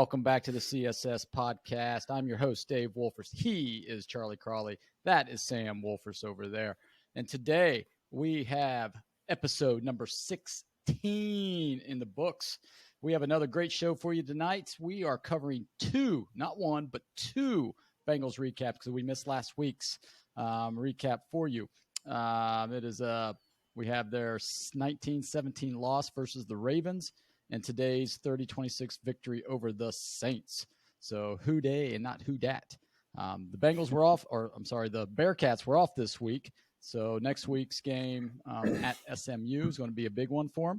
welcome back to the CSS podcast. I'm your host, Dave Wolfers. He is Charlie Crawley. That is Sam Wolfers over there. And today we have episode number 16 in the books. We have another great show for you tonight. We are covering two, not one, but two Bengals recaps because we missed last week's recap for you. We have their 19-17 loss versus the Ravens and today's 30-26 victory over the Saints. So who day and not who dat. The Bengals were off, the Bearcats were off this week. So next week's game at SMU is going to be a big one for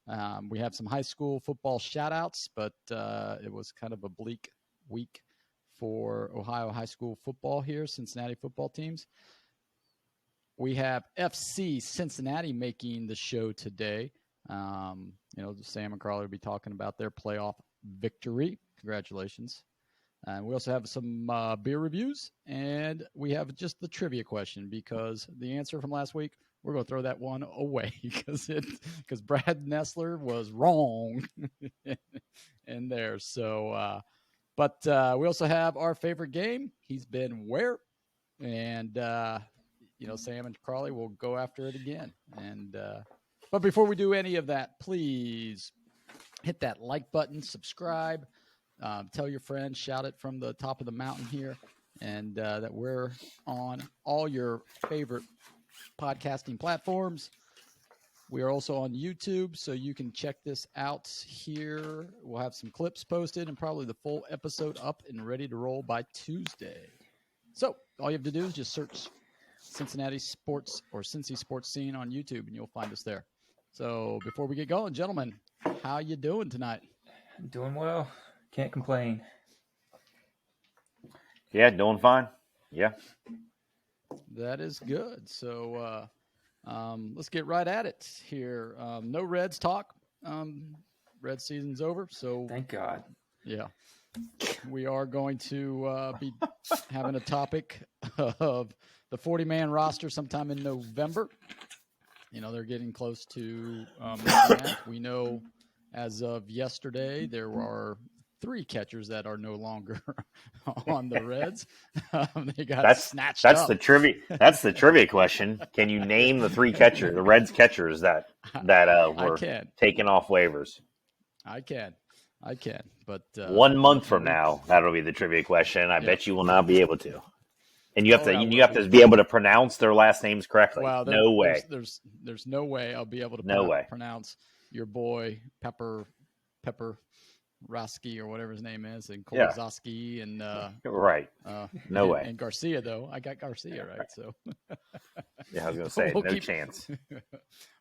them. We have some high school football shout-outs, but it was kind of a bleak week for Ohio high school football here, Cincinnati football teams. We have FC Cincinnati making the show today. Sam and Carly will be talking about their playoff victory. Congratulations. And we also have some beer reviews, and we have just the trivia question because the answer from last week, we're going to throw that one away because Brad Nessler was wrong in there. So, but we also have our favorite game. He's been where? And, Sam and Carly will go after it again. But before we do any of that, please hit that like button, subscribe, tell your friends, shout it from the top of the mountain here, and that we're on all your favorite podcasting platforms. We are also on YouTube, so you can check this out here. We'll have some clips posted and probably the full episode up and ready to roll by Tuesday. So all you have to do is just search Cincinnati Sports or Cincy Sports Scene on YouTube, and you'll find us there. So before we get going, gentlemen, how you doing tonight? I'm doing well. Can't complain. Yeah, doing fine. Yeah. That is good. So let's get right at it here. No Reds talk. Red season's over. So thank God. Yeah. We are going to be having a topic of the 40-man roster sometime in November. They're getting close to that. We know as of yesterday, there are 3 catchers that are no longer on the Reds. They got snatched up. That's the trivia question. Can you name the 3 catchers, the Reds catchers that were taken off waivers? I can. But 1 month from now, that'll be the trivia question. I bet you will not be able to. And you have to be able to pronounce their last names correctly. Wow, no way. There's no way I'll be able to pronounce your boy Pepper Roski or whatever his name is, and Kolozoski and right. No way. And Garcia though. I got Garcia right. So yeah, I was gonna say no chance.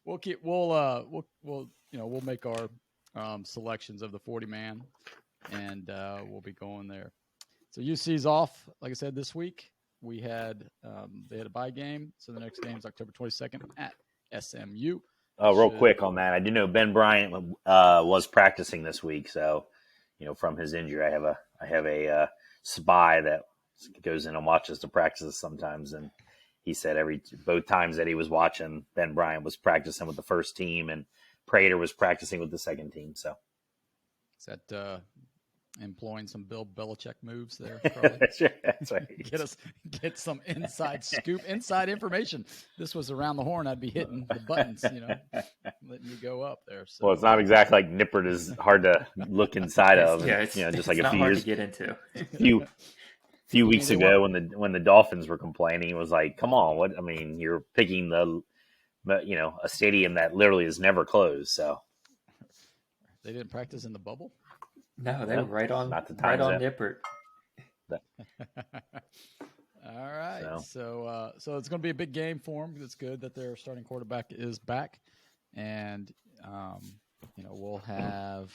We'll make our selections of the 40-man, and we'll be going there. So UC's off, like I said, this week. We had they had a bye game, so the next game is October 22nd at SMU. Oh, real quick on that, I do know Ben Bryant was practicing this week, so from his injury, I have a spy that goes in and watches the practices sometimes, and he said both times that he was watching, Ben Bryant was practicing with the first team, and Prater was practicing with the second team. So is that employing some Bill Belichick moves there? That's right. Get some inside scoop, inside information. This was around the horn. I'd be hitting the buttons, letting you go up there. So. Well, it's not exactly like Nippert is hard to look inside of. Yeah, just like a few years to get into. few weeks ago when the Dolphins were complaining, it was like, come on, what? I mean, you're picking a stadium that literally is never closed. So they didn't practice in the bubble. No, they were right on Nippert. All right, so it's going to be a big game for them. It's good that their starting quarterback is back, and we'll have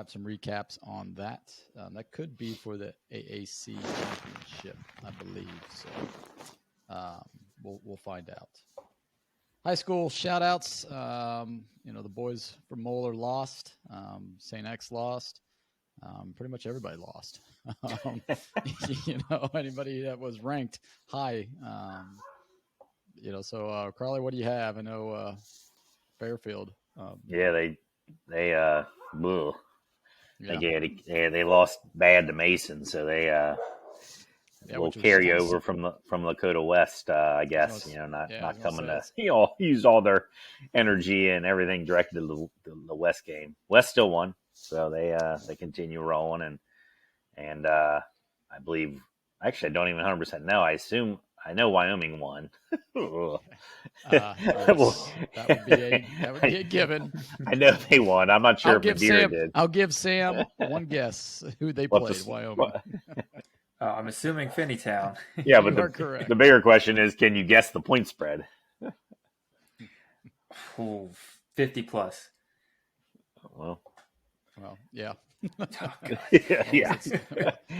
some recaps on that. That could be for the AAC championship, I believe. So we'll find out. High school shout-outs, the boys from Moeller lost. St. X lost. Pretty much everybody lost. Anybody that was ranked high. So Carly, what do you have? I know Fairfield. Yeah, they Yeah. They lost bad to Mason, so they will carry over from Lakota West. I guess not coming to use all their energy and everything directed to the West game. West still won, so they continue rolling and I believe actually I don't even 100% know. I know Wyoming won. That would be a given. I know they won. I'm not sure if Madeira did. I'll give Sam one guess who they played. Wyoming. I'm assuming Finneytown. Yeah, but the bigger question is, can you guess the point spread? 50 plus. Well, yeah. Yeah.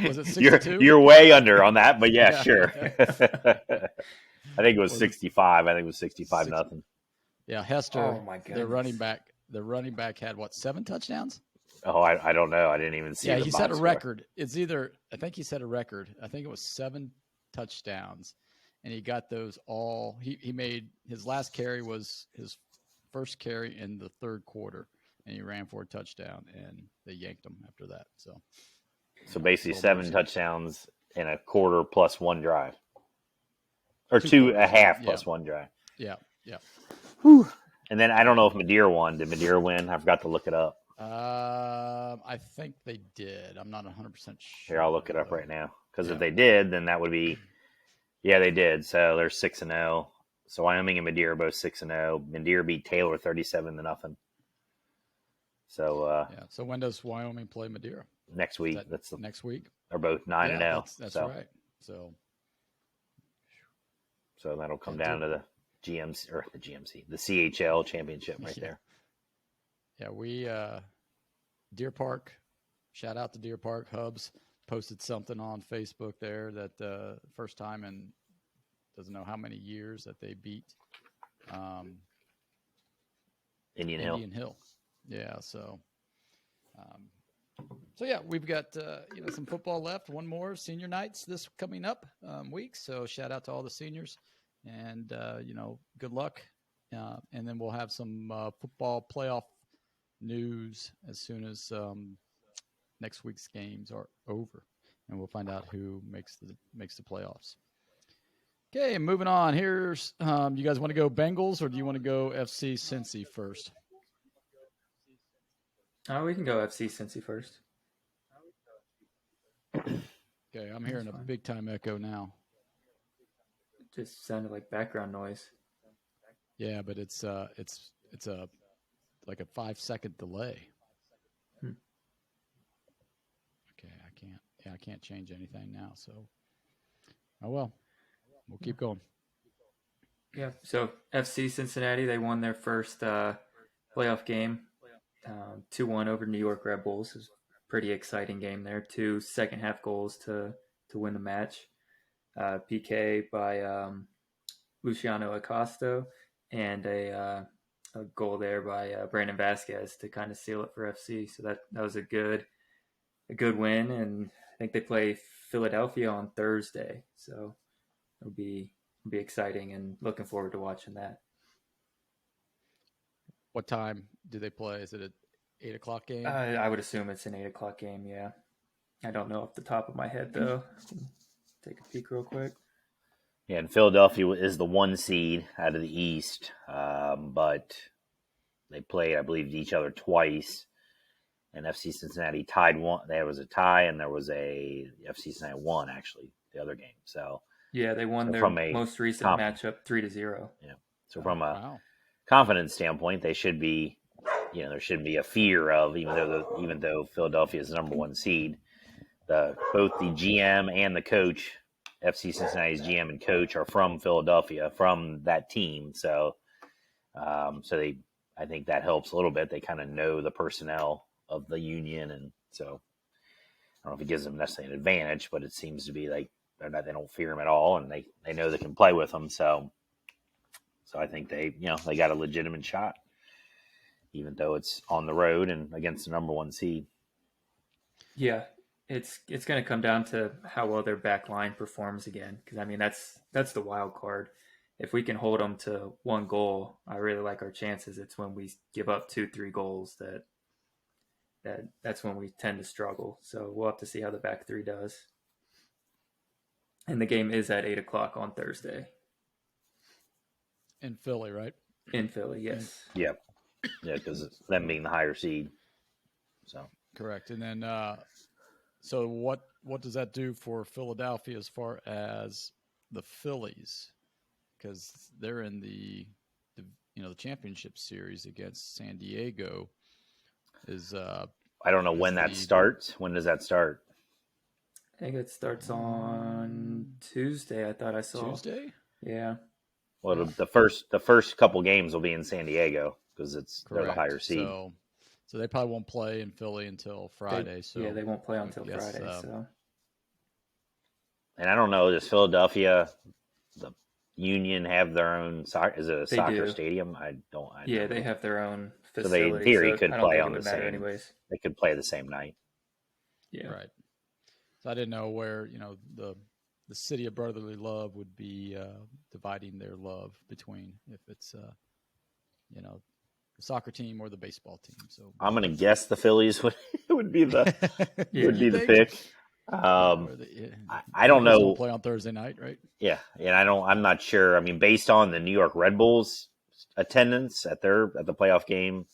Was it 62? You're way under on that, but yeah. Sure. I think it was 65. I think it was 65 nothing. Yeah, Hester. Oh my God. The running back had 7 touchdowns? Oh, I don't know. I didn't even see. Yeah, he set a record. It's either I think he set a record. I think it was 7 touchdowns, and he got those all. He made his last carry was his first carry in the third quarter, and he ran for a touchdown, and they yanked him after that. So basically 7 touchdowns in a quarter plus 1 drive, or 2.5 plus 1 drive. Yeah. Whew. And then I don't know if Madeira won. Did Madeira win? I forgot to look it up. I think they did. I'm not 100% sure. Here, I'll look it up right now. Because if they did, then that would be, they did. So they're 6-0. So Wyoming and Madeira are both 6-0. Madeira beat Taylor 37-0. So So when does Wyoming play Madeira? Next week. That's next week. They're both 9-0. That's right. So that'll come down to the the CHL championship right there. Yeah, we Deer Park. Shout out to Deer Park. Hubs posted something on Facebook there that first time in doesn't know how many years that they beat Indian Hill. Yeah, so yeah, we've got some football left. One more senior nights this coming up week. So shout out to all the seniors, and good luck. And then we'll have some football playoff news as soon as next week's games are over, and we'll find out who makes the playoffs. Okay, moving on. Here's you guys want to go Bengals or do you want to go FC Cincy first? We can go FC Cincy first. Okay, I'm hearing a big time echo now. It just sounded like background noise. Yeah, but it's a like a 5-second delay. Okay, I can't change anything now. So, oh well, we'll keep going. Yeah. So FC Cincinnati, they won their first playoff game, 2-1 over New York Red Bulls. It was a pretty exciting game there. 2 second half goals to win the match. PK by Luciano Acosta, and a goal there by Brandon Vasquez to kind of seal it for FC. So that was a good win, and I think they play Philadelphia on Thursday. So it'll be exciting, and looking forward to watching that. What time do they play? Is it an 8:00 game? I would assume it's an 8:00 game. Yeah, I don't know off the top of my head though. Take a peek real quick. Yeah, and Philadelphia is the 1 seed out of the East, but they played, I believe, each other twice. And FC Cincinnati tied one. There was a tie, and there was a FC Cincinnati won actually the other game. So yeah, they won their most recent matchup 3-0. Yeah. So from a confidence standpoint, they should be, there shouldn't be a fear of, even though Philadelphia is the number 1 seed. Both the GM and the coach, FC Cincinnati's GM and coach, are from Philadelphia, from that team. So, I think that helps a little bit. They kind of know the personnel of the union, and so I don't know if it gives them necessarily an advantage, but it seems to be like they don't fear them at all, and they know they can play with them. So I think they got a legitimate shot, even though it's on the road and against the number 1 seed. Yeah. It's going to come down to how well their back line performs again, because I mean that's the wild card. If we can hold them to 1 goal, I really like our chances. It's when we give up 2-3 goals that that's when we tend to struggle. So we'll have to see how the back three does. And the game is at 8:00 on Thursday in Philly, right? in Philly. Yes. Yeah, because it's them being the higher seed. So correct. And then, so what does that do for Philadelphia as far as the Phillies? Because they're in the championship series against San Diego. I don't know when that starts. When does that start? I think it starts on Tuesday. I thought I saw Tuesday. Yeah. Well, the first couple games will be in San Diego because they're the higher seed. So they probably won't play in Philly until Friday. They won't play until Friday. And I don't know, does Philadelphia, the Union, have their own soccer? Is it a soccer stadium? I don't. They have their own facility. So they, in theory, could play on the same. Anyways. They could play the same night. Yeah. Right. So I didn't know where the city of brotherly love would be dividing their love between if it's the soccer team or the baseball team. So I'm going to guess the Phillies would be the the pick. I don't know. Play on Thursday night, right? Yeah, and I'm not sure. I mean, based on the New York Red Bulls attendance at the playoff game,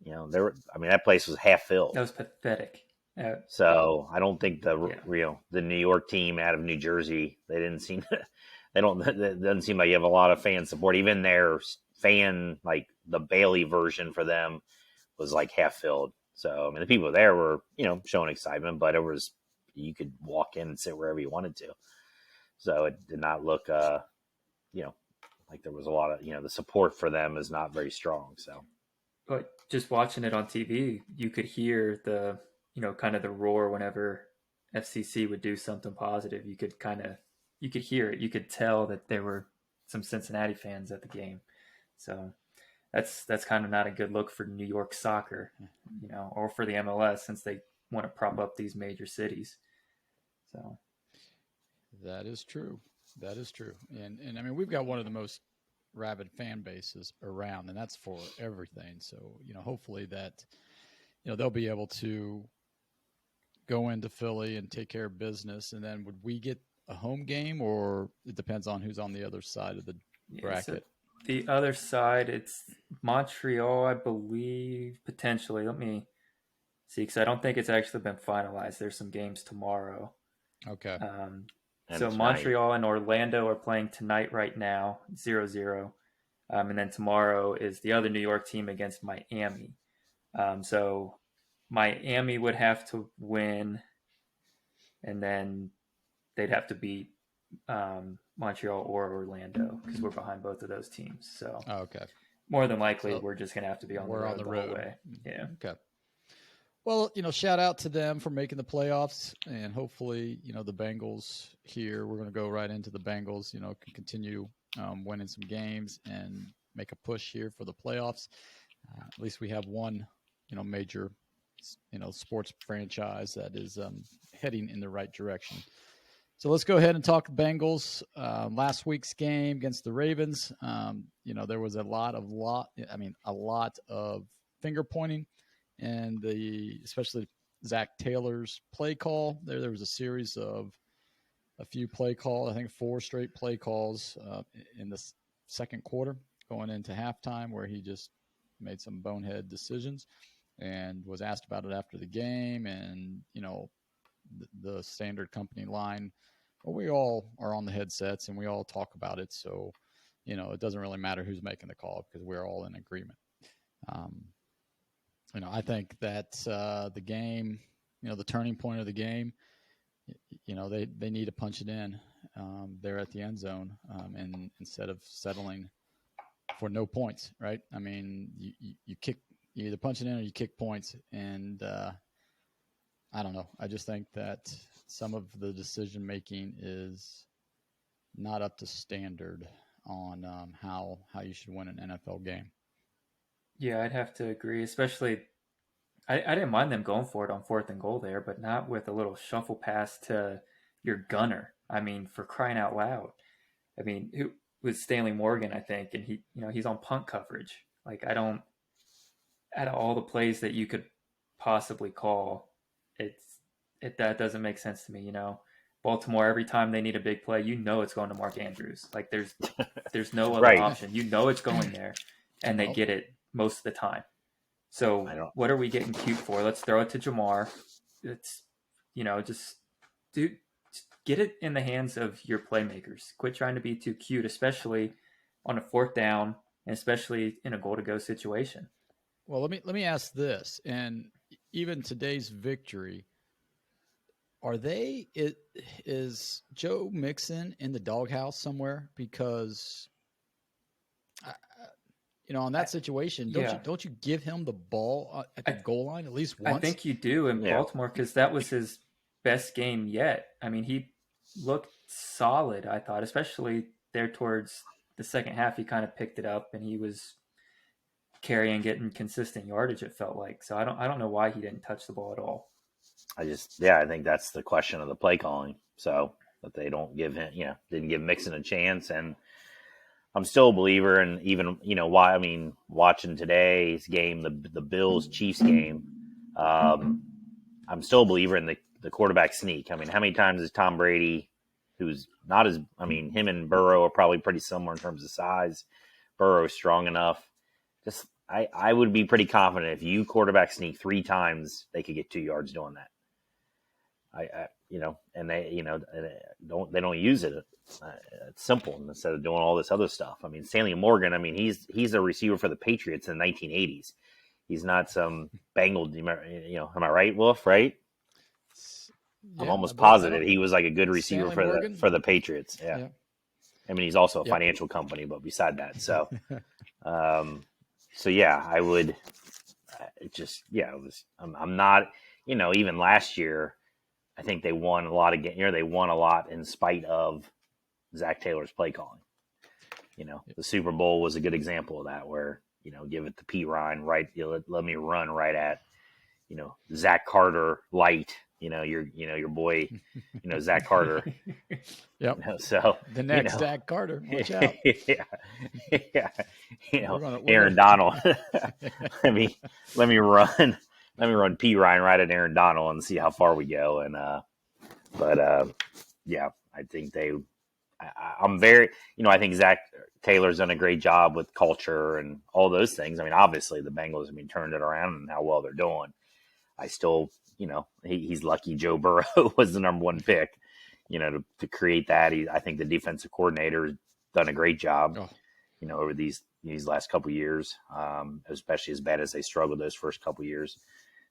that place was half filled. That was pathetic. So I don't think the New York team out of New Jersey, it doesn't seem like you have a lot of fan support. Even their fan, like the Bailey version for them, was like half filled. So I mean, the people there were showing excitement, but you could walk in and sit wherever you wanted to. So it did not look like there was a lot of the support for them is not very strong. So, but just watching it on TV, you could hear the kind of the roar whenever FCC would do something positive. You could hear it. You could tell that there were some Cincinnati fans at the game. So that's kind of not a good look for New York soccer, or for the MLS, since they want to prop up these major cities. So that is true. And I mean, we've got one of the most rabid fan bases around, and that's for everything. So, hopefully that, they'll be able to go into Philly and take care of business. And then would we get a home game, or it depends on who's on the other side of the bracket? So the other side, it's Montreal, I believe, potentially. Let me see, because I don't think it's actually been finalized. There's some games tomorrow. Okay. So Montreal and Orlando are playing tonight right now, 0-0. And then tomorrow is the other New York team against Miami. So Miami would have to win, and then they'd have to beat Montreal or Orlando, because we're behind both of those teams. So okay. More than likely, we're just going to have to be on the road. Way. Yeah. Okay. Well, shout out to them for making the playoffs, and hopefully, the Bengals here, we're going to go right into the Bengals, can continue winning some games and make a push here for the playoffs. At least we have one, major, sports franchise that is heading in the right direction. So let's go ahead and talk Bengals. Last week's game against the Ravens, there was a lot of finger pointing. And especially Zach Taylor's play call, there was a series of a few play calls, I think 4 straight play calls in the second quarter going into halftime, where he just made some bonehead decisions and was asked about it after the game. And, the standard company line, well, we all are on the headsets and we all talk about it. So, it doesn't really matter who's making the call because we're all in agreement. I think that the game, the turning point of the game, they need to punch it in there at the end zone, and instead of settling for no points, right? I mean, you either punch it in or you kick points, and I don't know. I just think that some of the decision making is not up to standard on how you should win an NFL game. Yeah, I'd have to agree. Especially, I didn't mind them going for it on 4th and goal there, but not with a little shuffle pass to your gunner. I mean, for crying out loud. I mean, it was Stanley Morgan, I think, and he's on punt coverage. Like, out of all the plays that you could possibly call. That doesn't make sense to me. Baltimore, every time they need a big play, it's going to Mark Andrews. Like there's no other Right. option. It's going there, and they get it most of the time. So what are we getting cute for? Let's throw it to Jamar. It's just do get it in the hands of your playmakers. Quit trying to be too cute, especially on a fourth down, and especially in a goal to go situation. Well, let me ask this, and even today's victory, is Joe Mixon in the doghouse somewhere? Because on that situation, don't you give him the ball at the goal line at least once? I think you do in Baltimore, because that was his best game yet. I mean, he looked solid, I thought, especially there towards the second half. He kind of picked it up, and he was carrying, getting consistent yardage, it felt like. So I don't know why he didn't touch the ball at all. I think that's the question of the play calling. So that they don't give him, didn't give Mixon a chance. And I'm still a believer in even, watching today's game, the Bills Chiefs game, I'm still a believer in the quarterback sneak. I mean, how many times is Tom Brady, who's not as, him and Burrow are probably pretty similar in terms of size. Burrow is strong enough. I would be pretty confident if you quarterback sneak 3 times, they could get 2 yards doing that. And they don't use it. It's simple instead of doing all this other stuff. I mean, Stanley Morgan, he's a receiver for the Patriots in the 1980s. He's not some Bengal, am I right, Wolf? Right? Yeah, I'm almost positive he was like a good receiver for the Patriots. Yeah. He's also a financial company, but beside that, so, I would I'm not, even last year, I think they won a lot of games. They won a lot in spite of Zach Taylor's play calling. The Super Bowl was a good example of that, where, give it to Pete Ryan, right? Let me run right at, Zach Carter light, your boy, Zach Carter. Yep. So the next Zach Carter, watch out. Yeah. Aaron Donald. let me run Pete Ryan right at Aaron Donald and see how far we go. And I think I'm very, I think Zach Taylor's done a great job with culture and all those things. Obviously the Bengals turned it around and how well they're doing. I still, he's lucky Joe Burrow was the number 1 pick, to create that. I think the defensive coordinator has done a great job, over these last couple of years, especially as bad as they struggled those first couple of years.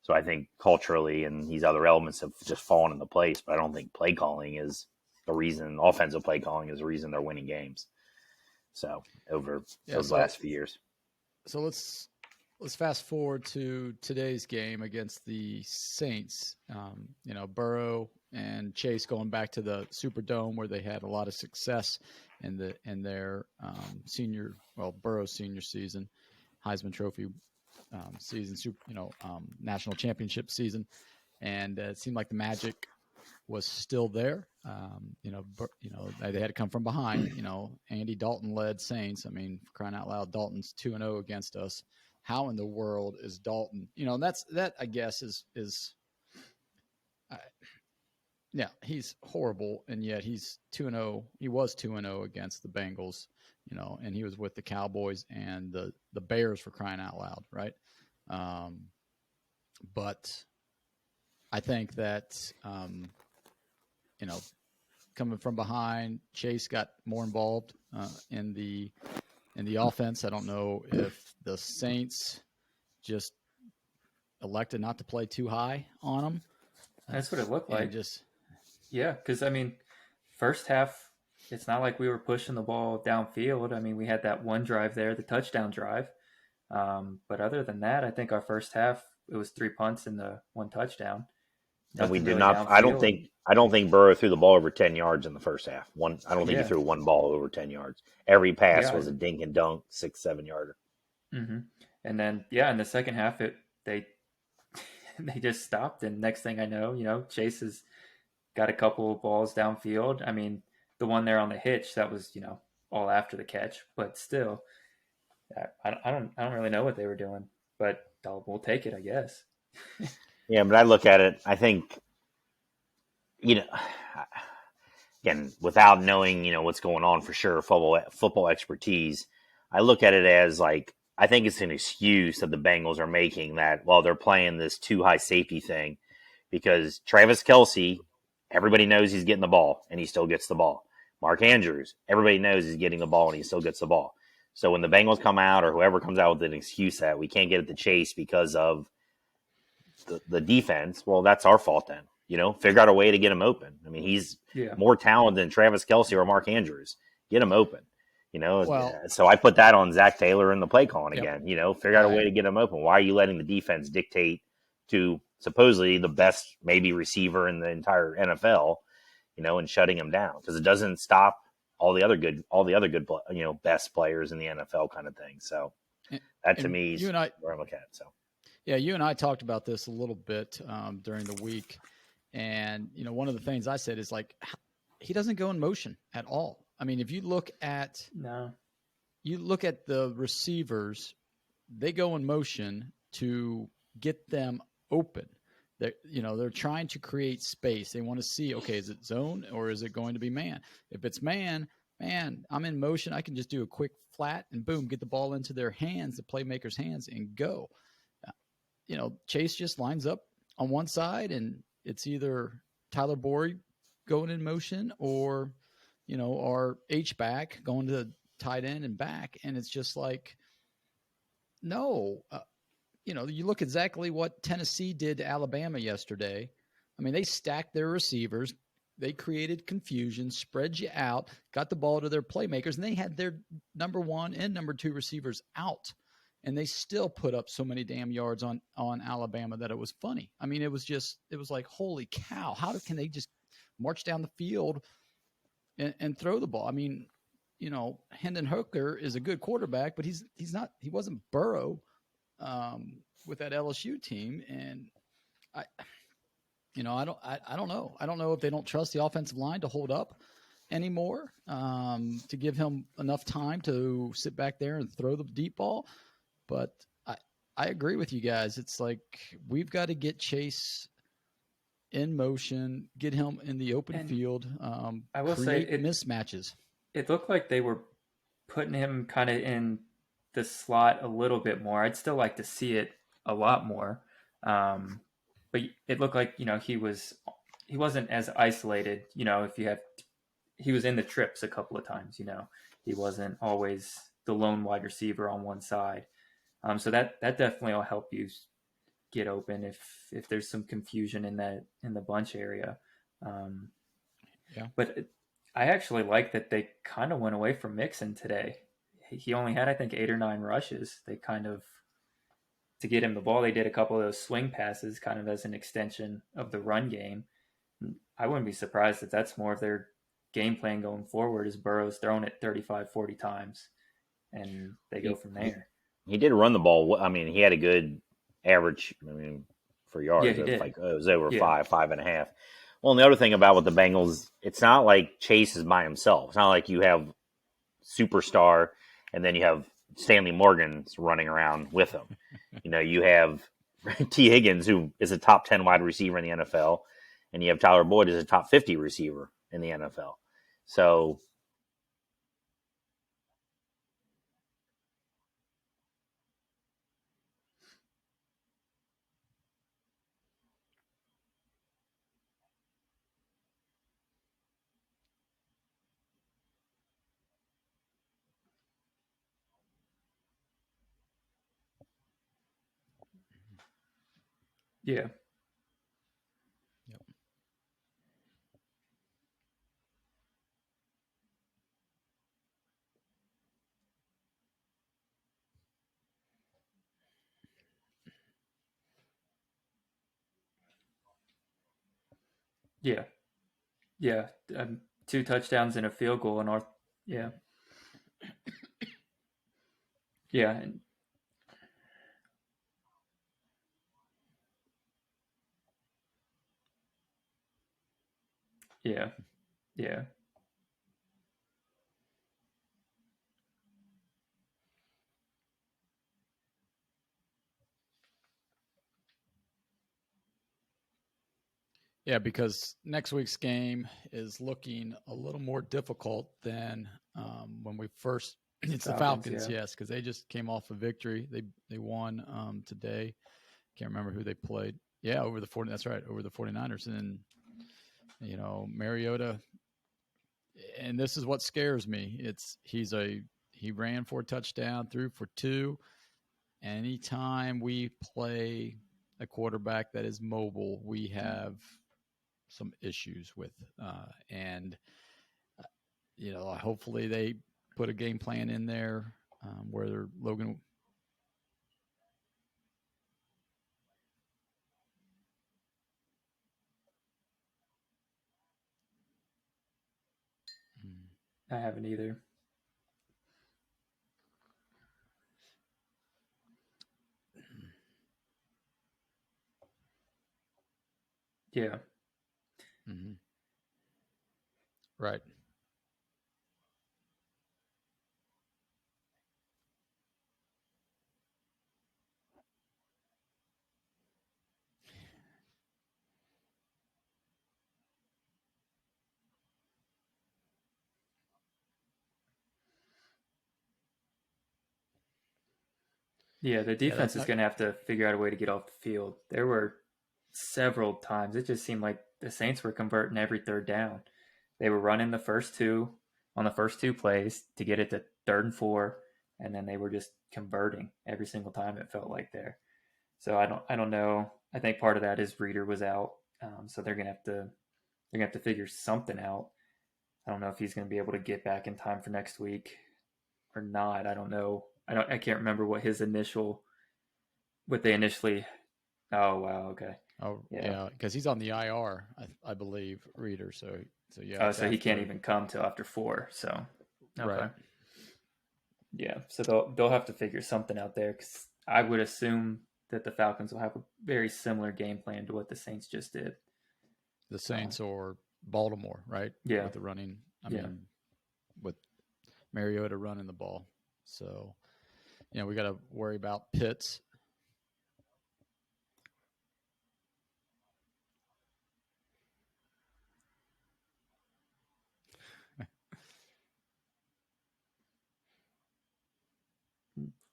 So I think culturally and these other elements have just fallen into place, but I don't think play calling is the reason. Offensive play calling is the reason they're winning games. So over those last few years. So let's fast forward to today's game against the Saints. Burrow and Chase going back to the Superdome, where they had a lot of success in their Burrow's senior season, Heisman Trophy season, national championship season, and it seemed like the magic was still there. They had to come from behind. Andy Dalton led Saints. For crying out loud, Dalton's 2-0 against us. How in the world is Dalton? That I guess is he's horrible, and yet he's 2-0. He was 2-0 against the Bengals, and he was with the Cowboys and the Bears, for crying out loud, right? But I think that coming from behind, Chase got more involved in the offense. I don't know if the Saints just elected not to play too high on them. That's what it looked like. Because first half, it's not like we were pushing the ball downfield. We had that one drive there, the touchdown drive. But other than that, I think our first half, it was 3 punts and the 1 touchdown. And we did not. I don't think Burrow threw the ball over 10 yards in the first half. I don't think he threw one ball over 10 yards. Every pass was a dink and dunk, 6-7 yarder. Mm-hmm. And then in the second half, they just stopped. And next thing I know, Chase has got a couple of balls downfield. The one there on the hitch, that was all after the catch, but still, I don't really know what they were doing, but we'll take it, I guess. Yeah, but I look at it, I think, you know, again, without knowing, what's going on for sure, football expertise, I look at it as like, I think it's an excuse that the Bengals are making that, well, they're playing this too high safety thing because Travis Kelce, everybody knows he's getting the ball and he still gets the ball. Mark Andrews, everybody knows he's getting the ball and he still gets the ball. So when the Bengals come out or whoever comes out with an excuse that we can't get at the chase because of the defense, well, that's our fault then. Figure out a way to get him open. I mean, he's more talented than Travis Kelce or Mark Andrews. Get him open. Well, So I put that on Zach Taylor in the play calling again. Figure out a I- way to get him open. Why are you letting the defense dictate to supposedly the best maybe receiver in the entire NFL, and shutting him down? Because it doesn't stop all the other good, best players in the NFL kind of thing. So that to me is where I look at it. So. Yeah, you and I talked about this a little bit during the week. And, one of the things I said is like, he doesn't go in motion at all. I mean, if you look at the receivers, they go in motion to get them open. They're trying to create space. They want to see, okay, is it zone or is it going to be man? If it's man, I'm in motion. I can just do a quick flat and boom, get the ball into their hands, the playmaker's hands, and go. Chase just lines up on one side and it's either Tyler Boyd going in motion or, our H-back going to tight end and back. And it's just like, no, you look exactly what Tennessee did to Alabama yesterday. I mean, they stacked their receivers. They created confusion, spread you out, got the ball to their playmakers, and they had their number one and number two receivers out. And they still put up so many damn yards on Alabama that it was funny. I mean, it was like, holy cow, how can they just march down the field and throw the ball? I mean, Hendon Hooker is a good quarterback, but he wasn't Burrow with that LSU team. And I don't know. I don't know if they don't trust the offensive line to hold up anymore, to give him enough time to sit back there and throw the deep ball. But I agree with you guys. It's like we've got to get Chase in motion, get him in the open field. I will create say mismatches. It looked like they were putting him kind of in the slot a little bit more. I'd still like to see it a lot more, but it looked like he wasn't as isolated. He was in the trips a couple of times. He wasn't always the lone wide receiver on one side. So that definitely will help you get open if there's some confusion in the bunch area. But I actually like that they kind of went away from Mixon today. He only had, I think, 8 or 9 rushes. They kind of, to get him the ball, they did a couple of those swing passes kind of as an extension of the run game. I wouldn't be surprised if that's more of their game plan going forward, is Burrow's thrown it 35, 40 times, and they go from there. He did run the ball. I mean, he had a good average, for yards. Yeah, he did. It was over 5.5. Well, and the other thing about with the Bengals, it's not like Chase is by himself. It's not like you have superstar and then you have Stanley Morgan's running around with him. You have T. Higgins, who is a top 10 wide receiver in the NFL, and you have Tyler Boyd as a top 50 receiver in the NFL. So Yeah. Yep. Yeah. Yeah. 2 touchdowns and a field goal in our. Yeah. Yeah. And yeah. Yeah. Yeah, because next week's game is looking a little more difficult than when we first. It's the Falcons, yes, because they just came off a victory. They won today. Can't remember who they played. Yeah, over the 40. That's right, over the 49ers. And Mariota. And this is what scares me. He ran for a touchdown, threw for 2. Anytime we play a quarterback that is mobile, we have some issues with, and hopefully they put a game plan in there where Logan. I haven't either. Yeah. Mm-hmm. Right. Yeah, the defense is going to have to figure out a way to get off the field. There were several times it just seemed like the Saints were converting every third down. They were running the first two plays to get it to 3rd and 4, and then they were just converting every single time it felt like there. So I don't know. I think part of that is Reader was out, so they're gonna have to figure something out. I don't know if he's gonna be able to get back in time for next week or not. I don't know. I can't remember what they initially. Oh wow, okay. Oh yeah, because he's on the IR, I believe, Reader. So yeah. Oh, so he can't even come till after 4. So okay. Right. Yeah, so they'll have to figure something out there, because I would assume that the Falcons will have a very similar game plan to what the Saints just did. The Saints or Baltimore, right? Yeah. With the running. I mean, with Mariota running the ball. So, we got to worry about Pitts.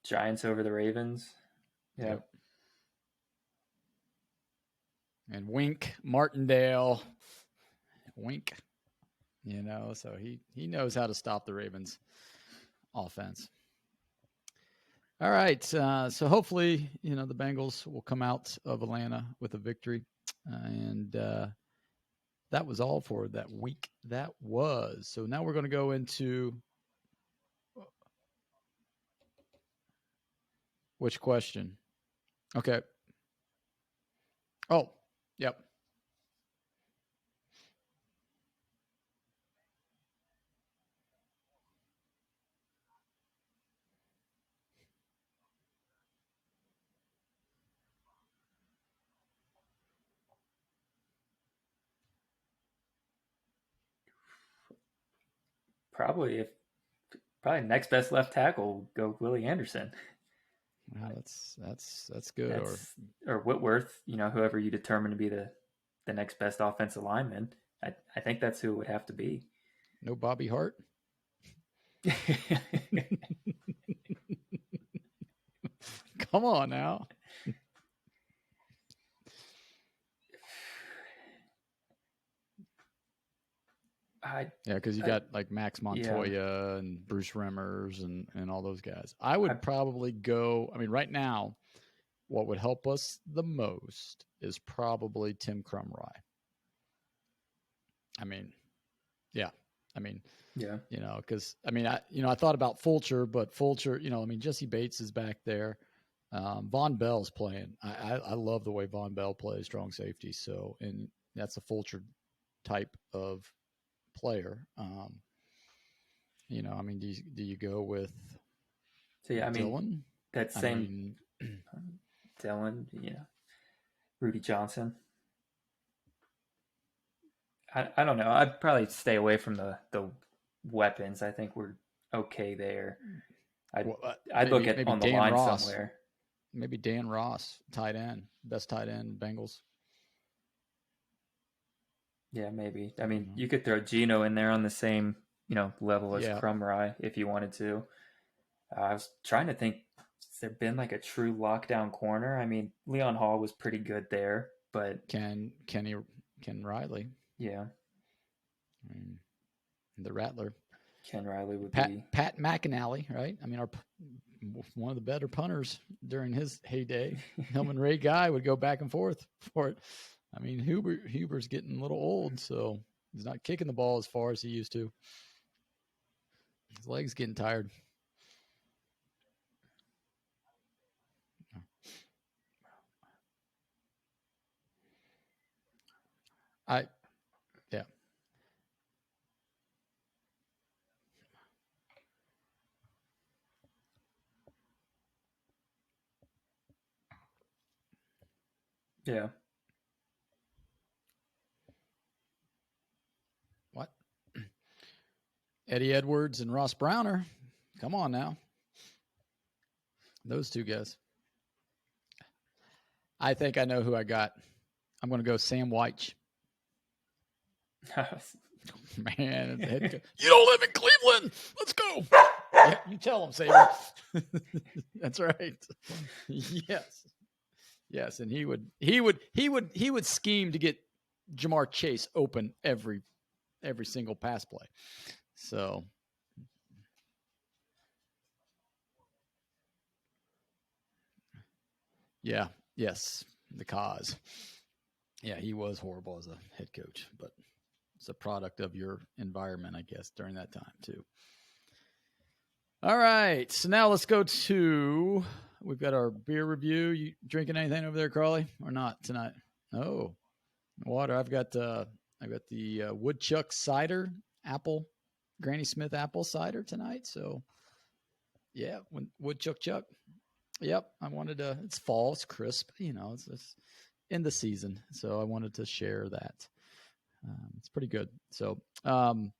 Giants over the Ravens. Yep. And Wink Martindale. Wink. So he knows how to stop the Ravens offense. All right. So hopefully, the Bengals will come out of Atlanta with a victory. And that was all for that week. That was. So now we're going to go into which question? Okay. Oh, yep. Probably next best left tackle will go Willie Anderson. Wow, that's good. Or Whitworth, whoever you determine to be the next best offensive lineman. I think that's who it would have to be. No Bobby Hart? Come on now. Because you got like Max Montoya and Bruce Remmers and all those guys. I would probably go. I mean, right now, what would help us the most is probably Tim Crumry. I mean, yeah. I mean, yeah. Because I thought about Fulcher, but Fulcher, Jesse Bates is back there. Von Bell's playing. I love the way Von Bell plays strong safety. So, and that's a Fulcher type of player. Do you go with Dylan? That same Dylan, Rudy Johnson. I don't know. I'd probably stay away from the weapons. I think we're okay there. I'd look at on the Dan line Ross, somewhere. Maybe Dan Ross, tight end, best tight end, Bengals. Yeah, maybe. I mean, you could throw Gino in there on the same, level as Yeah. Crumry if you wanted to. I was trying to think, has there been like a true lockdown corner? I mean, Leon Hall was pretty good there, but Ken Riley, yeah, I mean, the Rattler, Ken Riley would Pat be. McAnally, right? I mean, one of the better punters during his heyday. Him and Ray Guy would go back and forth for it. I mean, Huber's getting a little old, so he's not kicking the ball as far as he used to. His legs getting tired. Yeah. Yeah. What? Eddie Edwards and Ross Browner. Come on now. Those two guys. I think I know who I got. I'm going to go Sam White. Man, you don't live in Cleveland. Let's go. Yeah, you tell him, Saber. That's right. Yes, and he would scheme to get Jamar Chase open every single pass play. So, yeah, yes, the cause. Yeah, he was horrible as a head coach, but it's a product of your environment, I guess, during that time too. All right, so now let's go to. We've got our beer review. You drinking anything over there, Crawley, or not tonight? Oh, water. I've got the Woodchuck cider, apple, Granny Smith apple cider tonight. So, yeah, Woodchuck Chuck. Yep, I wanted to. It's fall. It's crisp. It's in the season, so I wanted to share that. It's pretty good. So, I'm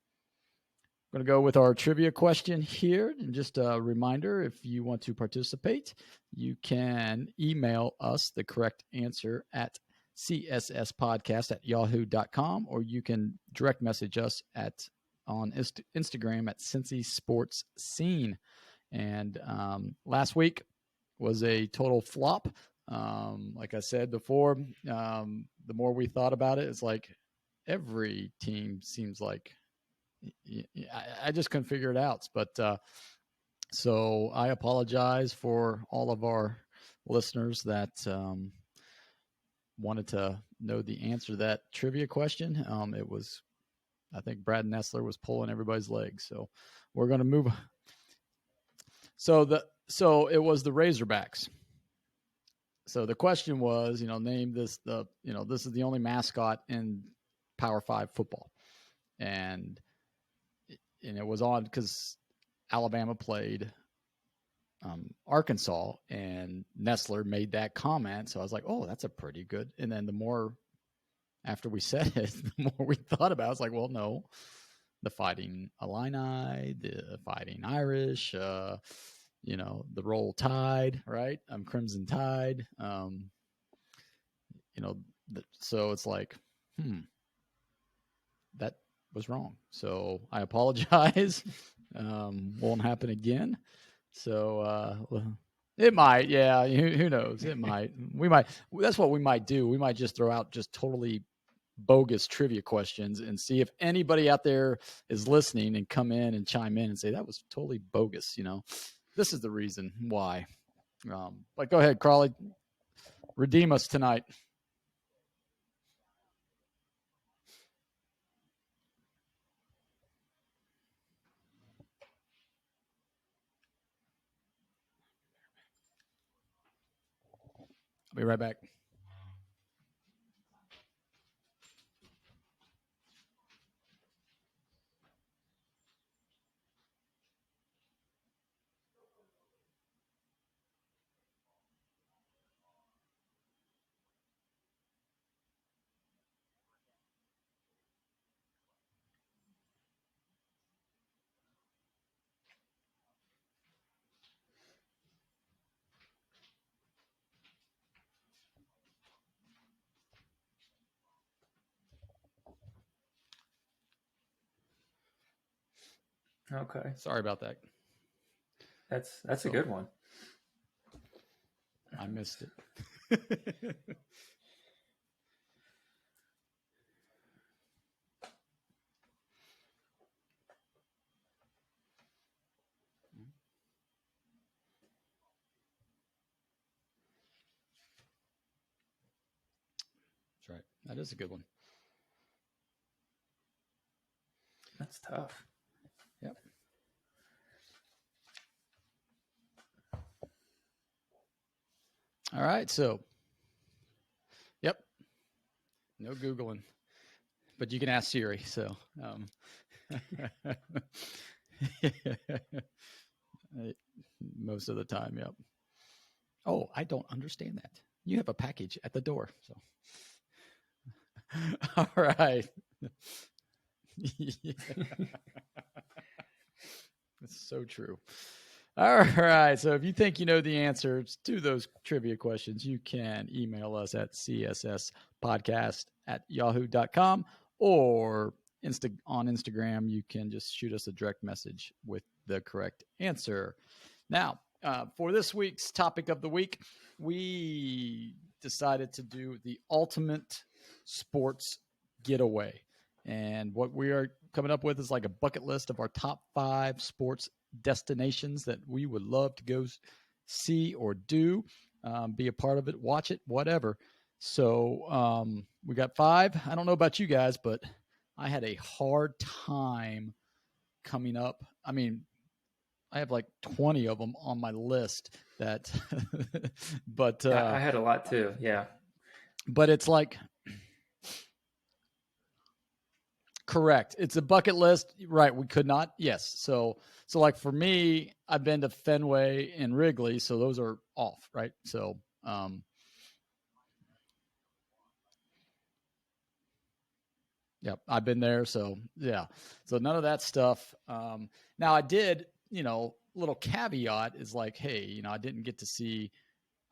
going to go with our trivia question here. And just a reminder, if you want to participate, you can email us the correct answer at csspodcast@yahoo.com, or you can direct message us on Instagram at Cincy Sports Scene. And last week was a total flop. Like I said before, the more we thought about it, it's like every team seems like I just couldn't figure it out. But so I apologize for all of our listeners that wanted to know the answer to that trivia question. It was, I think Brad Nessler was pulling everybody's legs. So we're going to move. So it was the Razorbacks. So the question was, name this this is the only mascot in Power 5 football. And it was on because Alabama played Arkansas, and Nessler made that comment. So I was like, oh, that's a pretty good. And then the more after we said it, the more we thought about it, it's like, well, no, the Fighting Illini, the Fighting Irish, the Roll Tide, right? Crimson Tide. So it's like, that was wrong. So I apologize. Won't happen again. So it might. Yeah. Who knows? It might. We might. That's what we might do. We might just throw out just totally bogus trivia questions and see if anybody out there is listening and come in and chime in and say that was totally bogus. This is the reason why. But go ahead, Crawley. Redeem us tonight. I'll be right back. Okay. Sorry about that. That's a good one. I missed it. That's right. That is a good one. That's tough. Yep. All right. So, yep. No Googling, but you can ask Siri. So, most of the time, yep. Oh, I don't understand that. You have a package at the door. So, all right. That's so true. All right. So if you think you know the answers to those trivia questions, you can email us at csspodcast@yahoo.com, or on Instagram, you can just shoot us a direct message with the correct answer. Now, for this week's topic of the week, we decided to do the ultimate sports getaway. And what we are coming up with is like a bucket list of our top 5 sports destinations that we would love to go see or do, be a part of it, watch it, whatever. So we got 5. I don't know about you guys, but I had a hard time coming up. I mean, I have like 20 of them on my list that, but I had a lot too. Yeah. But it's like, correct. It's a bucket list. Right. We could not. Yes. So like for me, I've been to Fenway and Wrigley. So those are off. Right. So, yep, I've been there. So yeah. So none of that stuff. Now I did, little caveat is like, hey, I didn't get to see,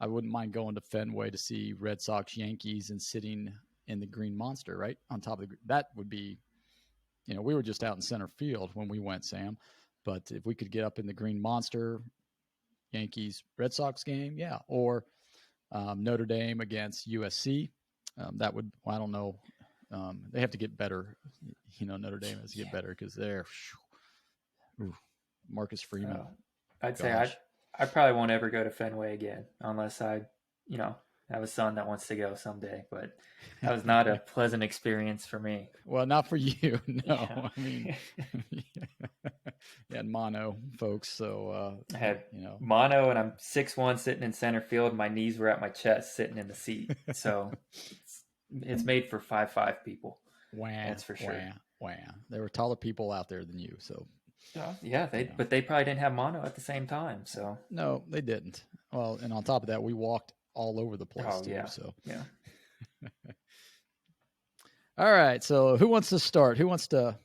I wouldn't mind going to Fenway to see Red Sox, Yankees, and sitting in the Green Monster, right on top of that would be, we were just out in center field when we went, Sam. But if we could get up in the Green Monster, Yankees, Red Sox game, yeah, or Notre Dame against USC, that would, I don't know. They have to get better. Notre Dame has to get better because they're Marcus Freeman. I'd say I probably won't ever go to Fenway again unless I have a son that wants to go someday. But that was not a pleasant experience for me. Well, not for you. No, yeah. I mean, yeah, mono folks. So I had mono, and I'm 6'1", sitting in center field. My knees were at my chest, sitting in the seat. So it's made for 5'5" people. Wow, that's for sure. Wow. There were taller people out there than you. So yeah, but they probably didn't have mono at the same time. So no, they didn't. Well, and on top of that, we walked all over the place too. Yeah. So yeah. All right. So who wants to start? Who wants to?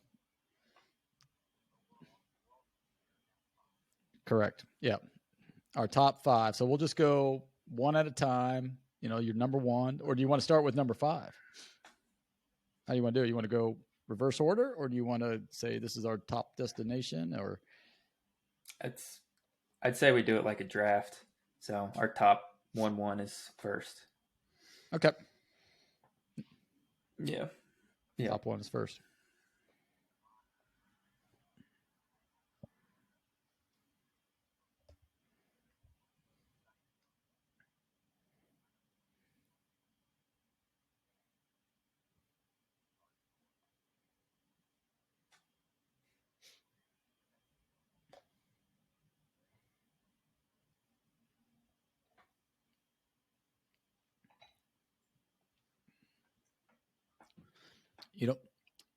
Correct. Yeah. Our top 5. So we'll just go one at a time. Your number 1, or do you want to start with number 5? How do you want to do it? You want to go reverse order, or do you want to say this is our top destination? Or I'd say we do it like a draft. So our top 1 is first. Okay. Yeah. Top 1 is first.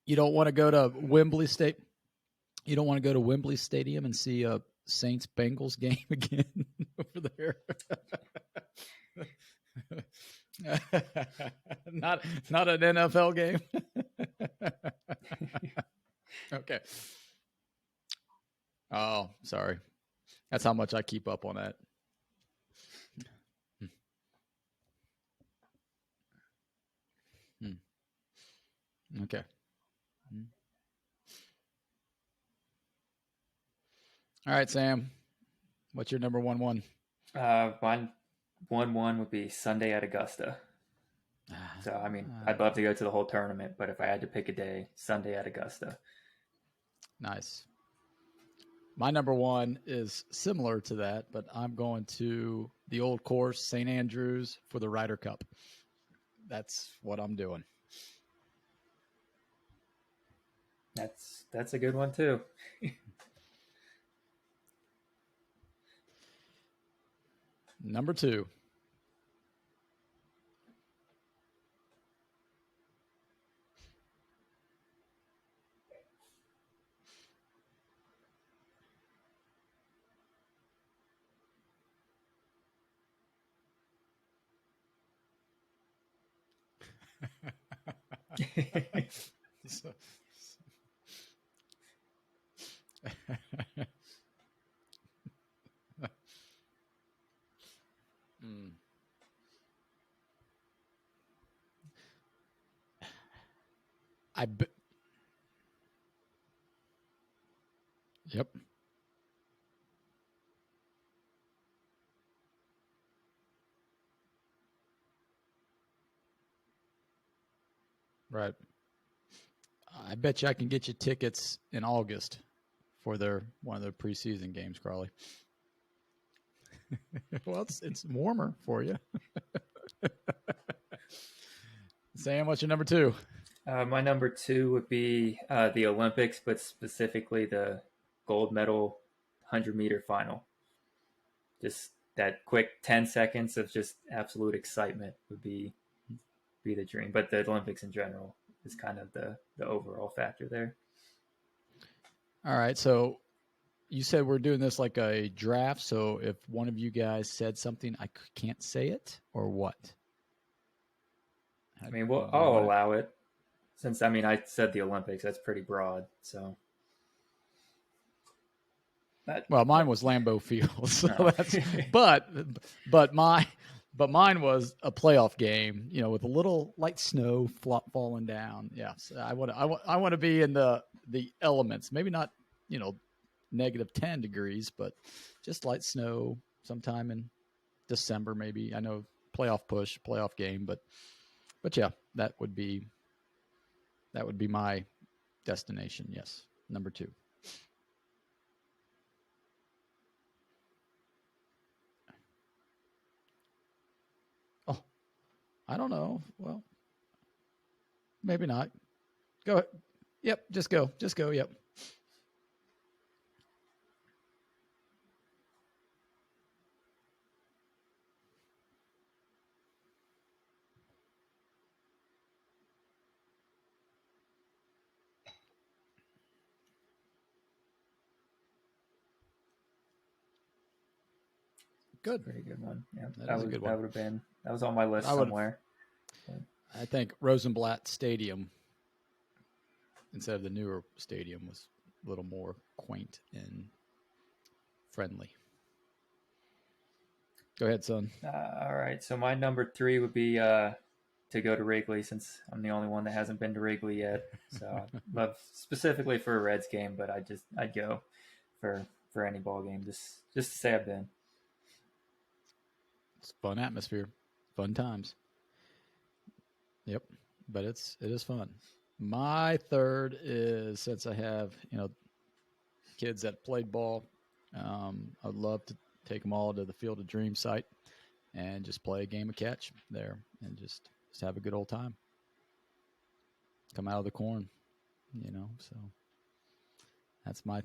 You don't want to go to Wembley State. You don't want to go to Wembley Stadium and see a Saints Bengals game again over there. not an NFL game. Okay. Oh, sorry. That's how much I keep up on that. Okay. All right, Sam. What's your number 1-1? Mine 1-1 would be Sunday at Augusta. So, I mean, I'd love to go to the whole tournament, but if I had to pick a day, Sunday at Augusta. Nice. My number 1 is similar to that, but I'm going to the old course, St. Andrews, for the Ryder Cup. That's what I'm doing. That's a good one too. Number 2. So, Yep. Right. I bet you I can get you tickets in August for one of their preseason games, Crawley. Well, it's warmer for you. Sam, what's your number 2? My number 2 would be the Olympics, but specifically the gold medal 100-meter final. Just that quick 10 seconds of just absolute excitement would be the dream. But the Olympics in general is kind of the overall factor there. All right. So you said we're doing this like a draft. So if one of you guys said something, I can't say it, or what? I mean, I'll allow it. Since, I mean, I said the Olympics. That's pretty broad. So. Well, mine was Lambeau Field. So that's, but mine was a playoff game, with a little light snow falling down. Yeah. So I want to be in the elements, maybe not, negative 10 degrees, but just light snow sometime in December, maybe. I know playoff game, but yeah, that would be my destination. Yes. Number 2. Oh, I don't know. Well, maybe not. Go ahead. Yep. Just go. Yep. Good. Pretty good one. Yeah, that was a good one. That was on my list somewhere. I think Rosenblatt Stadium, instead of the newer stadium, was a little more quaint and friendly. Go ahead, son. All right. So my number 3 would be to go to Wrigley, since I'm the only one that hasn't been to Wrigley yet. So I'd love specifically for a Reds game, but I'd go for any ball game just to say I've been. It's a fun atmosphere, fun times. Yep, but it is fun. My 3rd is, since I have kids that played ball, I'd love to take them all to the Field of Dreams site and just play a game of catch there and just have a good old time. Come out of the corn, So that's my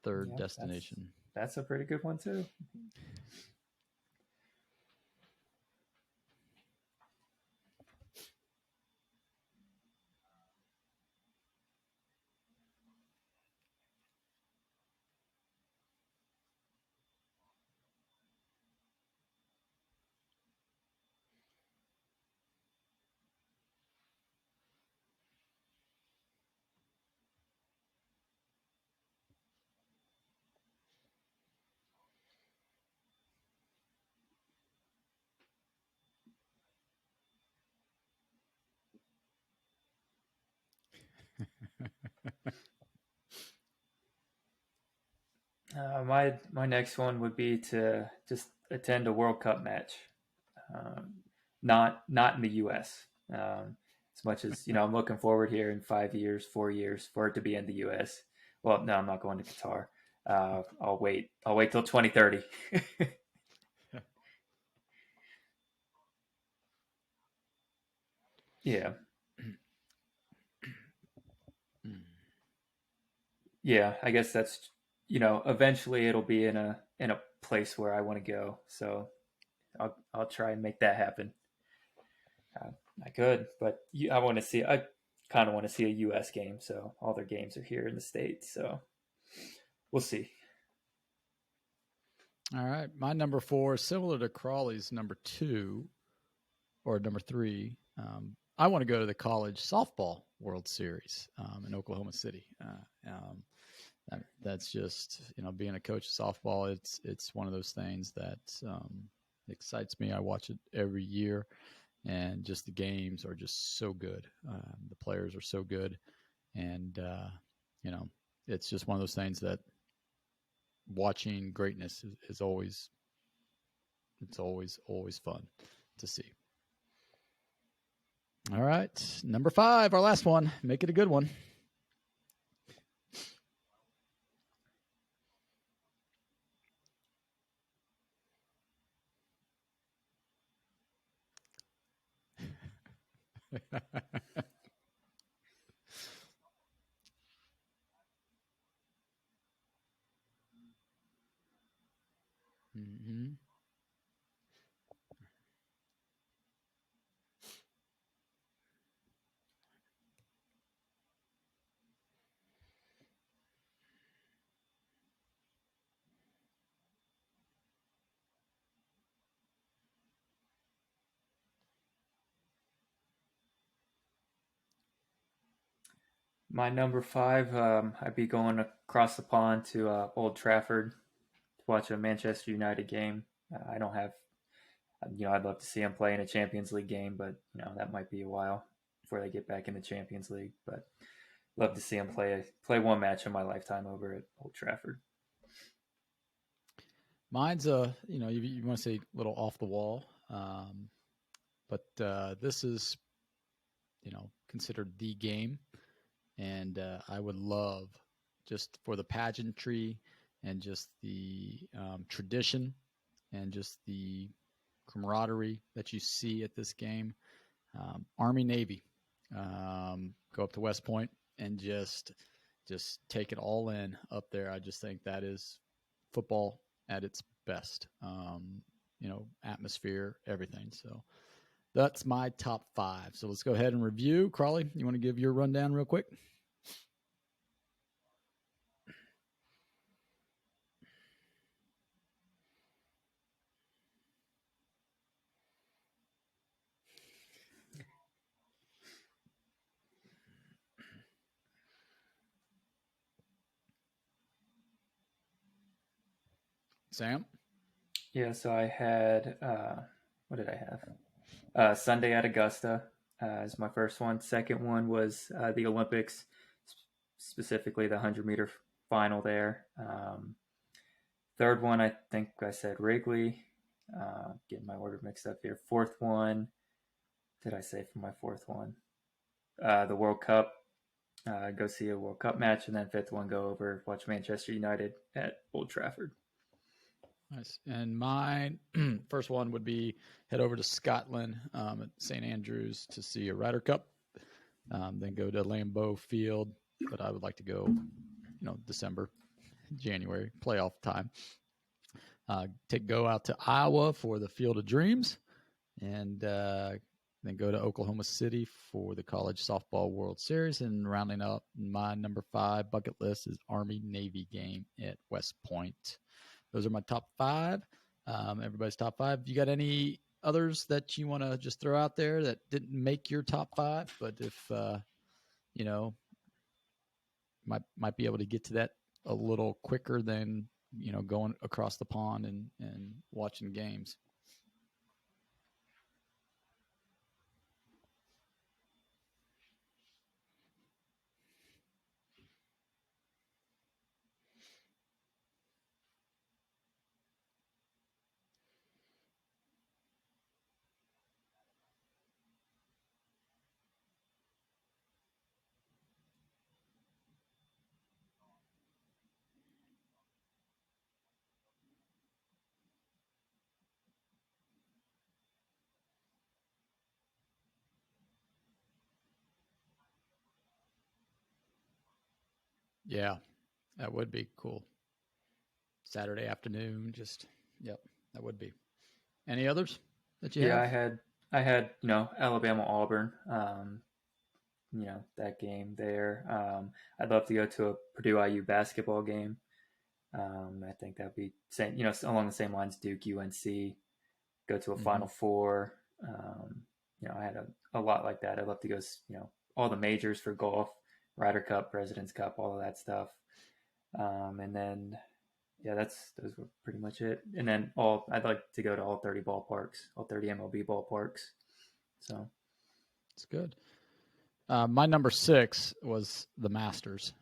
3rd destination. That's a pretty good one too. My next one would be to just attend a World Cup match, um, not in the U.S. As much as I'm looking forward here in 5 years, 4 years for it to be in the U.S. Well, no, I'm not going to Qatar. I'll wait. I'll wait till 2030. Yeah, yeah. I guess that's eventually it'll be in a place where I want to go. So I'll try and make that happen. Uh, I could, but I want to see. I kind of want to see a U.S. game, so all their games are here in the states. So we'll see. All right. My number 4 is similar to Crawley's number 2 or number 3. I want to go to the college softball World Series in Oklahoma City. That's just being a coach of softball. It's one of those things that excites me. I watch it every year, and just the games are just so good. The players are so good, and it's just one of those things that watching greatness is always fun to see. All right, number 5, our last one. Make it a good one. Mm-hmm. My number 5, I'd be going across the pond to Old Trafford to watch a Manchester United game. I don't have, I'd love to see them play in a Champions League game, but that might be a while before they get back in the Champions League. But love to see them play one match in my lifetime over at Old Trafford. Mine's you want to say a little off the wall, but this is considered the game, and I would love just for the pageantry and just the tradition and just the camaraderie that you see at this game. Army Navy, go up to West Point and just take it all in up there. I just think that is football at its best. Atmosphere, everything. So that's my top 5. So let's go ahead and review. Crawley, you want to give your rundown real quick? Sam? Yeah, so I had, what did I have? Sunday at Augusta is my first one. Second one was the Olympics, specifically the 100-meter final there. Third one, I think I said Wrigley. Getting my order mixed up here. Fourth one, did I say for my fourth one? The World Cup. Go see a World Cup match, and then fifth one, go over watch Manchester United at Old Trafford. Nice. And mine, first one would be head over to Scotland at St. Andrews to see a Ryder Cup. Then go to Lambeau Field, but I would like to go, December, January, playoff time. Go out to Iowa for the Field of Dreams, and then go to Oklahoma City for the College Softball World Series. And rounding up my number 5 bucket list is Army-Navy game at West Point. Those are my top 5. Everybody's top 5. You got any others that you want to just throw out there that didn't make your top 5, but if might be able to get to that a little quicker than going across the pond and watching games? Yeah, that would be cool. Saturday afternoon, that would be. Any others that you Yeah, have? I had Alabama Auburn. That game there. I'd love to go to a Purdue IU basketball game. I think that'd be same, along the same lines. Duke UNC, go to a Final Four. I had a lot like that. I'd love to go. All the majors for golf, Ryder Cup, President's Cup, all of that stuff. And then those were pretty much it. And then I'd like to go to all 30 ballparks, all 30 MLB ballparks. So it's good. My number 6 was the Masters.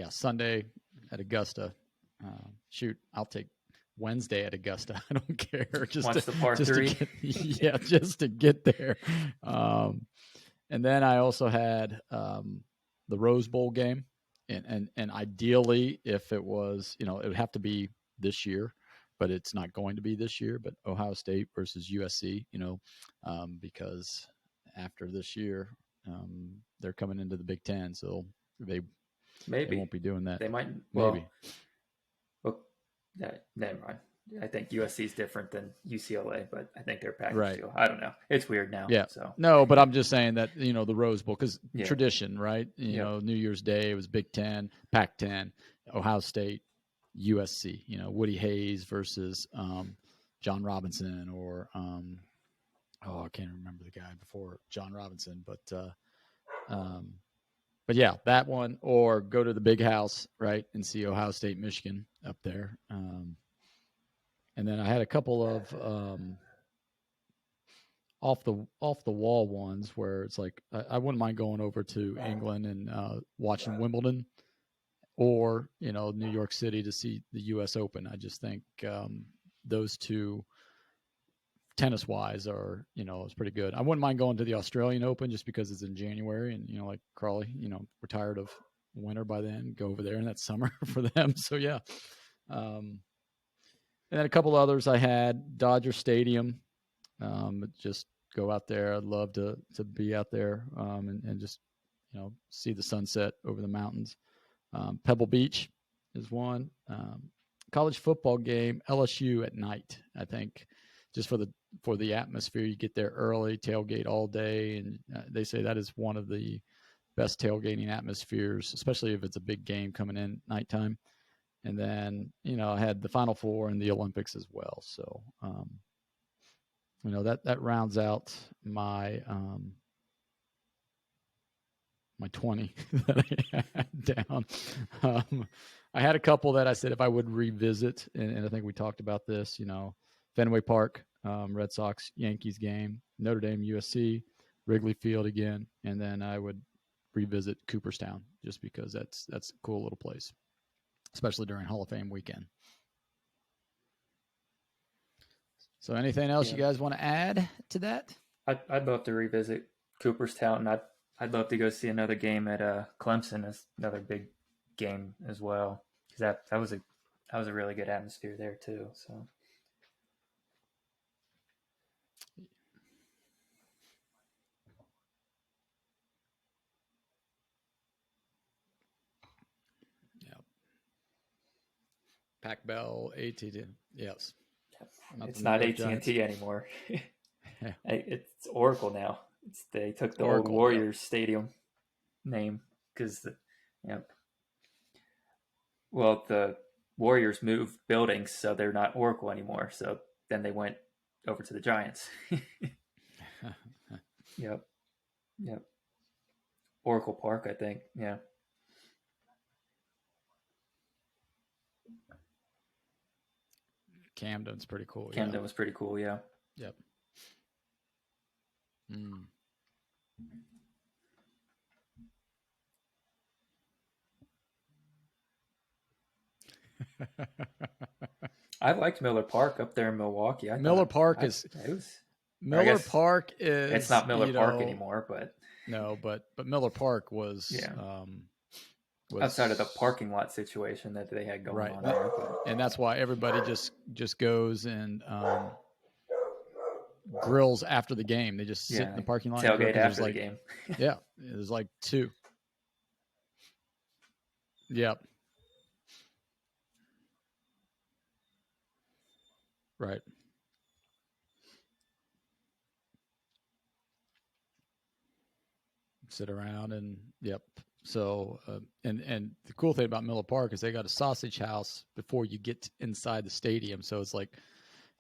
Sunday at Augusta. I'll take Wednesday at Augusta. I don't care. Just to get there. And then I also had the Rose Bowl game, and ideally, if it was, it would have to be this year, but it's not going to be this year. But Ohio State versus USC, because after this year, they're coming into the Big Ten, so they won't be doing that. They might. Maybe. Never mind. I think USC is different than UCLA, but I think they're packaged right. too. I don't know. It's weird now. Yeah. So no, but I'm just saying that the Rose Bowl, because tradition, right? New Year's Day it was Big Ten, Pac-10, Ohio State, USC. Woody Hayes versus John Robinson, or I can't remember the guy before John Robinson, but yeah, that one, or go to the Big House, right, and see Ohio State, Michigan up there. And then I had a couple of off the wall ones where it's like I wouldn't mind going over to England and watching Wimbledon, or New York City to see the U.S. Open. I just think those two, tennis wise, are it's pretty good. I wouldn't mind going to the Australian Open just because it's in January, and like Crawley, we're tired of winter by then. Go over there, and that's summer for them. So yeah. And then a couple others I had, Dodger Stadium. Just go out there. I'd love to be out there and just see the sunset over the mountains. Pebble Beach is one. College football game, LSU at night. I think just for the atmosphere, you get there early, tailgate all day, and they say that is one of the best tailgating atmospheres, especially if it's a big game coming in nighttime. And then, I had the Final Four and the Olympics as well. So, that rounds out my my 20 that I had down. I had a couple that I said if I would revisit, and I think we talked about this, Fenway Park, Red Sox, Yankees game, Notre Dame, USC, Wrigley Field again, and then I would revisit Cooperstown just because that's a cool little place, especially during Hall of Fame weekend. So anything else you guys want to add to that? I'd love to revisit Cooperstown. I'd love to go see another game at Clemson, as another big game as well, because that was a really good atmosphere there too. So Pac Bell, AT&T, yes. It's not AT&T anymore. It's Oracle now. They took the Oracle, old Warriors Stadium name because well, the Warriors moved buildings, so they're not Oracle anymore. So then they went over to the Giants. Yep. Oracle Park, I think. Yeah. Camden's pretty cool. Camden was pretty cool, yeah. Yep. I liked Miller Park up there in Milwaukee. Miller Park is Park is. It's not Miller Park anymore, but no, but Miller Park was outside of the parking lot situation that they had going on there. And that's why everybody just goes and grills after the game. They just sit in the parking lot, tailgate after the game. Yeah, there's like two. Yep. Right. Sit around and yep. So and the cool thing about Miller Park is they got a sausage house before you get inside the stadium. So it's like,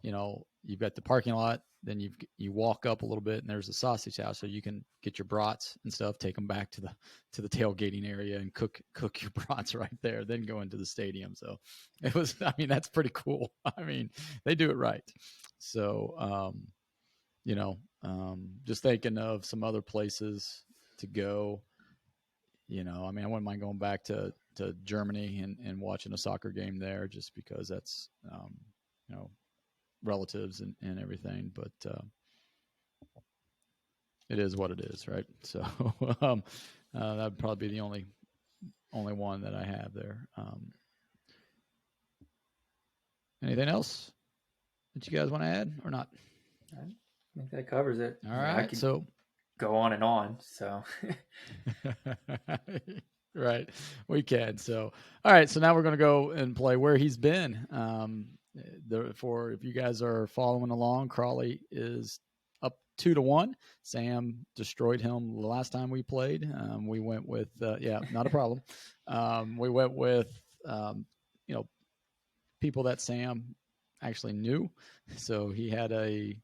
you've got the parking lot, then you walk up a little bit, and there's a sausage house, so you can get your brats and stuff, take them back to the tailgating area and cook your brats right there, then go into the stadium. So it was, that's pretty cool. They do it right. So just thinking of some other places to go. I wouldn't mind going back to Germany and watching a soccer game there, just because that's relatives and everything, but it is what it is, right? So that'd probably be the only one that I have there. Anything else that you guys want to add or not? I think that covers it. All right, so go on and on. So right, we can. So all right, so now we're going to go and play Where He's Been. If you guys are following along, Crawley is up 2-1. Sam destroyed him the last time we played. We went with not a problem. We went with people that Sam actually knew, so he had a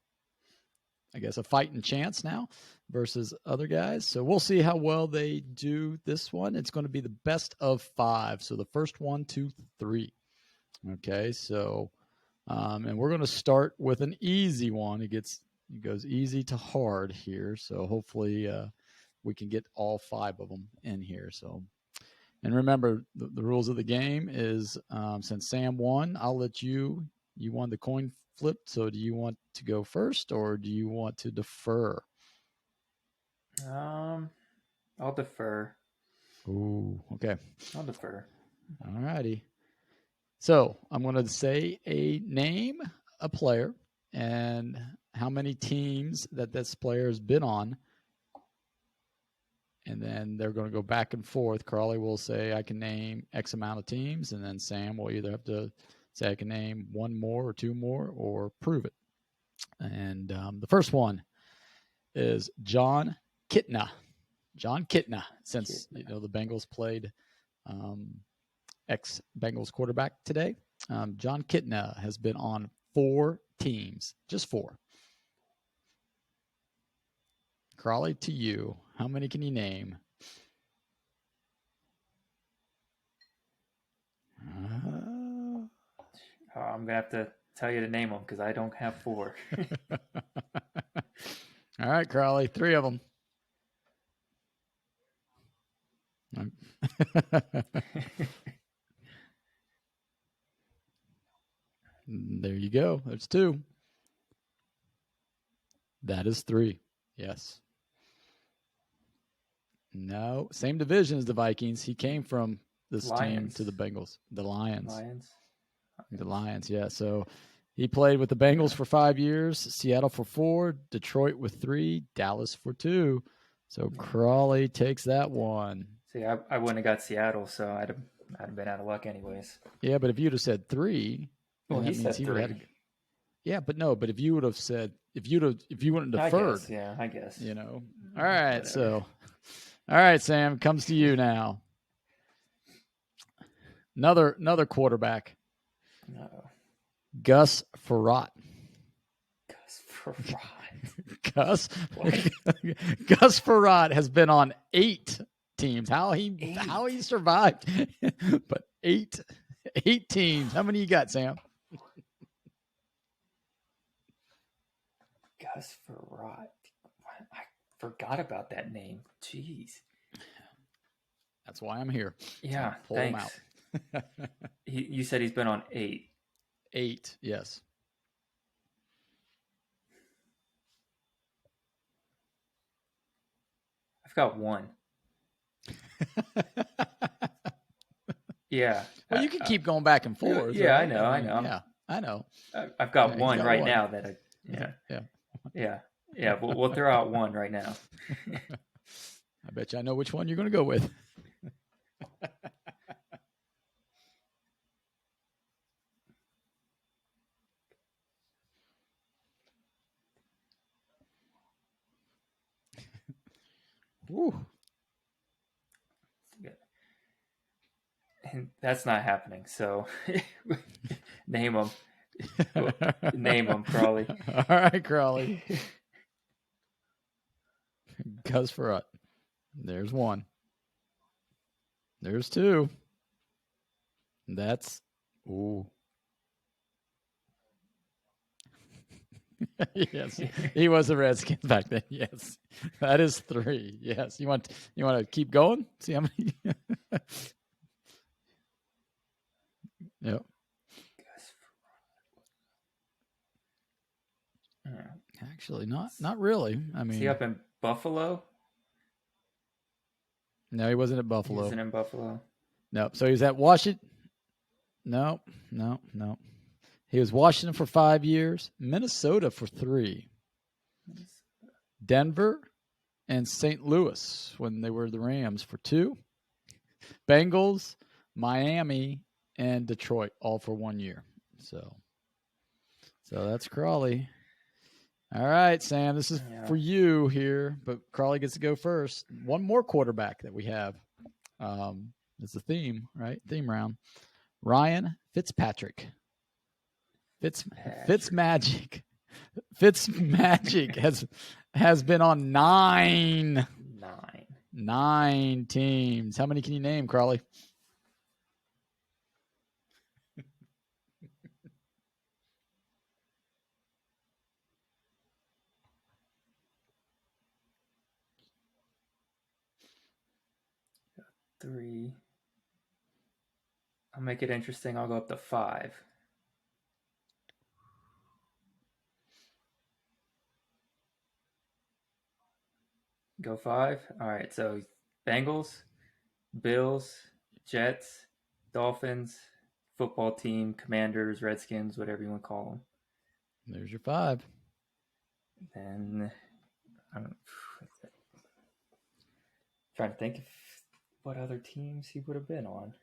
fighting chance now versus other guys. So we'll see how well they do this one. It's going to be the best of 5. So the first 1, 2, 3. Okay, so and we're going to start with an easy one. It goes easy to hard here. So hopefully we can get all 5 of them in here. So, and remember the rules of the game is since Sam won, I'll let you won the coin flip. So do you want to go first or do you want to defer? I'll defer. Ooh, okay. I'll defer. All righty. So I'm going to say a name, a player, and how many teams that this player has been on. And then they're going to go back and forth. Crawley will say, I can name X amount of teams. And then Sam will either have to say, I can name 1 more or 2 more or prove it. And the first one is John Kitna. John Kitna, since the Bengals played ex-Bengals quarterback today. John Kitna has been on 4 teams, just 4. Crawley, to you, how many can you name? I'm going to have to tell you to name them because I don't have 4. All right, Crawley, 3 of them. There you go. There's 2. That is 3. Yes. No, same division as the Vikings. He came from this team to the Bengals. The Lions. The Lions, yeah. So he played with the Bengals for 5 years, Seattle for 4, Detroit with 3, Dallas for 2. So Crawley takes that one. See, I wouldn't have got Seattle, so I'd have been out of luck anyways. Yeah, but if you'd have said 3, well, he said 3. Yeah, but no. But if you would have said, if you wouldn't have deferred, I guess. All right, whatever. So, all right, Sam, comes to you now. Another quarterback. No. Gus Frerotte. Gus Frerotte has been on 8 teams. How he survived, but 8 teams. How many you got, Sam? Gus Frerotte. I forgot about that name. Jeez. That's why I'm here. Yeah, pull thanks. him out. You said he's been on 8. 8, yes. I've got 1. Yeah. Well, you can keep going back and forth. Yeah, right? I know. Yeah, I know. I've got 1 right 1. now that Yeah. We'll throw out 1 right now. I bet you I know which one you're going to go with. Woo. And that's not happening. So name them. Name them, Crawley. All right, Crawley. Gus Farut. There's one. There's two. That's ooh. Yes, he was a Redskins back then. Yes, that is three. Yes, you want to keep going? See how many? Yep. Actually, not really. I mean, is he up in Buffalo? No, he wasn't at Buffalo. He wasn't in Buffalo. No, so he was at Washington. No. He was Washington for 5 years, Minnesota for 3, Denver and St. Louis when they were the Rams for 2, Bengals, Miami, and Detroit all for 1 year. So that's Crawley. All right, Sam, this is for you here, but Crawley gets to go first. One more quarterback that we have. It's the theme, right? Theme round. Ryan Fitzpatrick. Fitzmagic has been on 9 teams. How many can you name, Crawley? Three. I'll make it interesting. I'll go up to 5. Go 5. All right. So Bengals, Bills, Jets, Dolphins, football team, Commanders, Redskins, whatever you want to call them. There's your 5. Then I'm trying to think of what other teams he would have been on.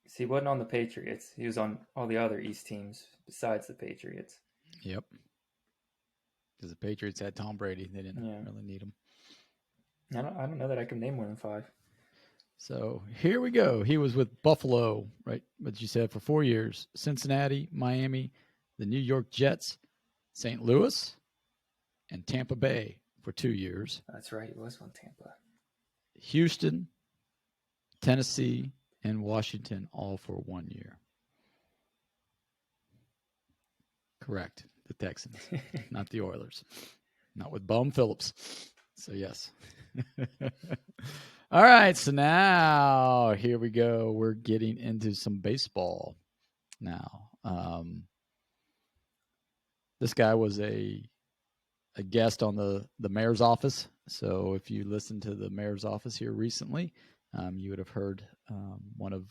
See, he wasn't on the Patriots. He was on all the other East teams besides the Patriots. Yep. Because the Patriots had Tom Brady. They didn't really need him. I don't know that I can name more than 5. So here we go. He was with Buffalo, right? What you said, for 4 years. Cincinnati, Miami, the New York Jets, St. Louis, and Tampa Bay for 2 years. That's right. He was on Tampa. Houston, Tennessee, and Washington all for 1 year. Correct. The Texans, not the Oilers. Not with Bum Phillips. So, yes. All right. So now here we go. We're getting into some baseball now. This guy was a guest on the mayor's office. So if you listened to the mayor's office here recently, you would have heard one of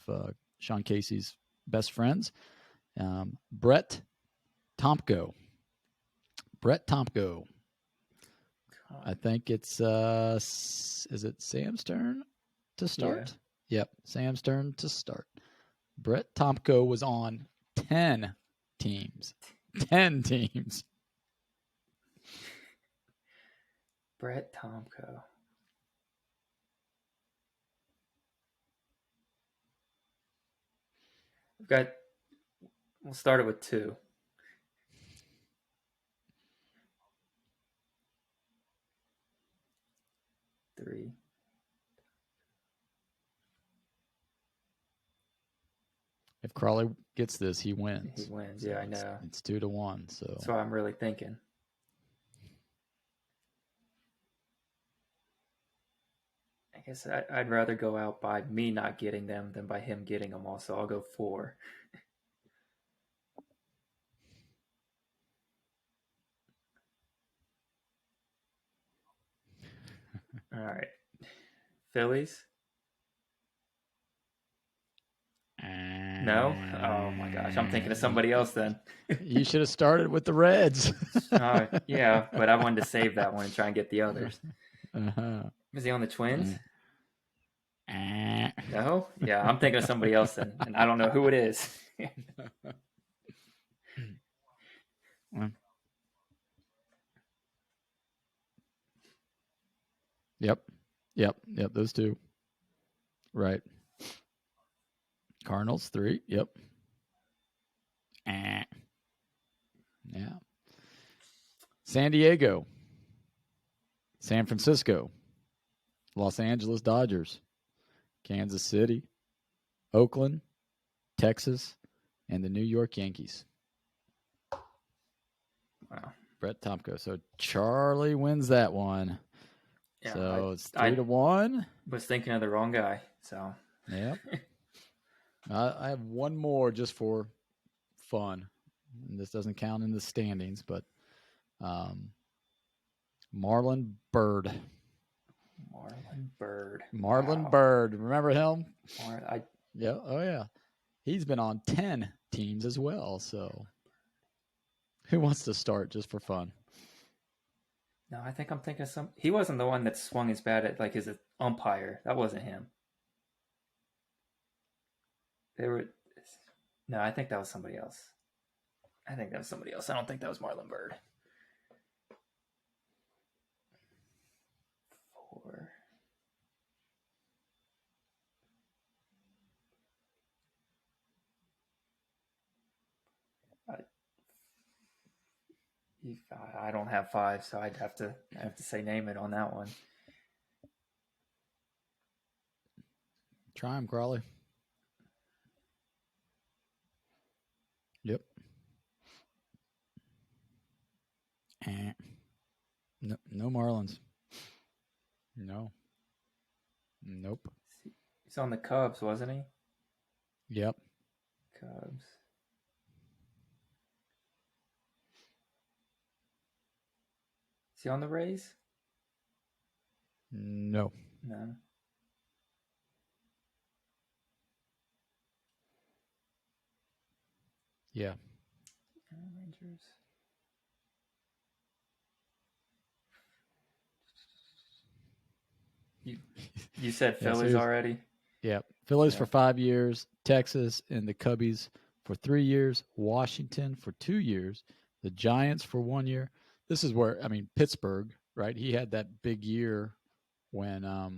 Sean Casey's best friends, Brett Tomko. Brett Tomko. I think it's is it Sam's turn to start? Yeah. Yep, Sam's turn to start. Brett Tomko was on 10 teams. 10 teams. Brett Tomko. We'll start it with 2. Three. If Crawley gets this, he wins. He wins. So yeah, I know. It's 2-1. So that's what I'm really thinking. I guess I'd rather go out by me not getting them than by him getting them all. So I'll go 4. All right. Phillies? No? Oh, my gosh. I'm thinking of somebody else then. You should have started with the Reds. Yeah, but I wanted to save that one and try and get the others. Uh-huh. Is he on the Twins? No? Yeah, I'm thinking of somebody else then, and I don't know who it is. Yep. Those two. Right. Cardinals 3. Yep. Yeah. San Diego, San Francisco, Los Angeles Dodgers, Kansas City, Oakland, Texas, and the New York Yankees. Wow. Brett Tomko. So Charlie wins that one. Yeah, so it's 3-1. Was thinking of the wrong guy. So Yep. I have one more just for fun. And this doesn't count in the standings, but Marlon Byrd. Wow. Byrd. Remember him? Yeah. Oh, yeah. He's been on 10 teams as well. So who wants to start just for fun? No, I think I'm thinking of he wasn't the one that swung his bat at his umpire. That wasn't him. No, I think that was somebody else. I don't think that was Marlon Byrd. 4. I don't have 5, so I'd have to say name it on that one. Try him, Crawley. Yep. No Marlins. No. Nope. He's on the Cubs, wasn't he? Yep. Cubs. Is he on the Rays? No. Yeah. Rangers. You said Phillies already? Yeah. Phillies for 5 years, Texas and the Cubbies for 3 years, Washington for 2 years, the Giants for 1 year. This is where, Pittsburgh, right? He had that big year when I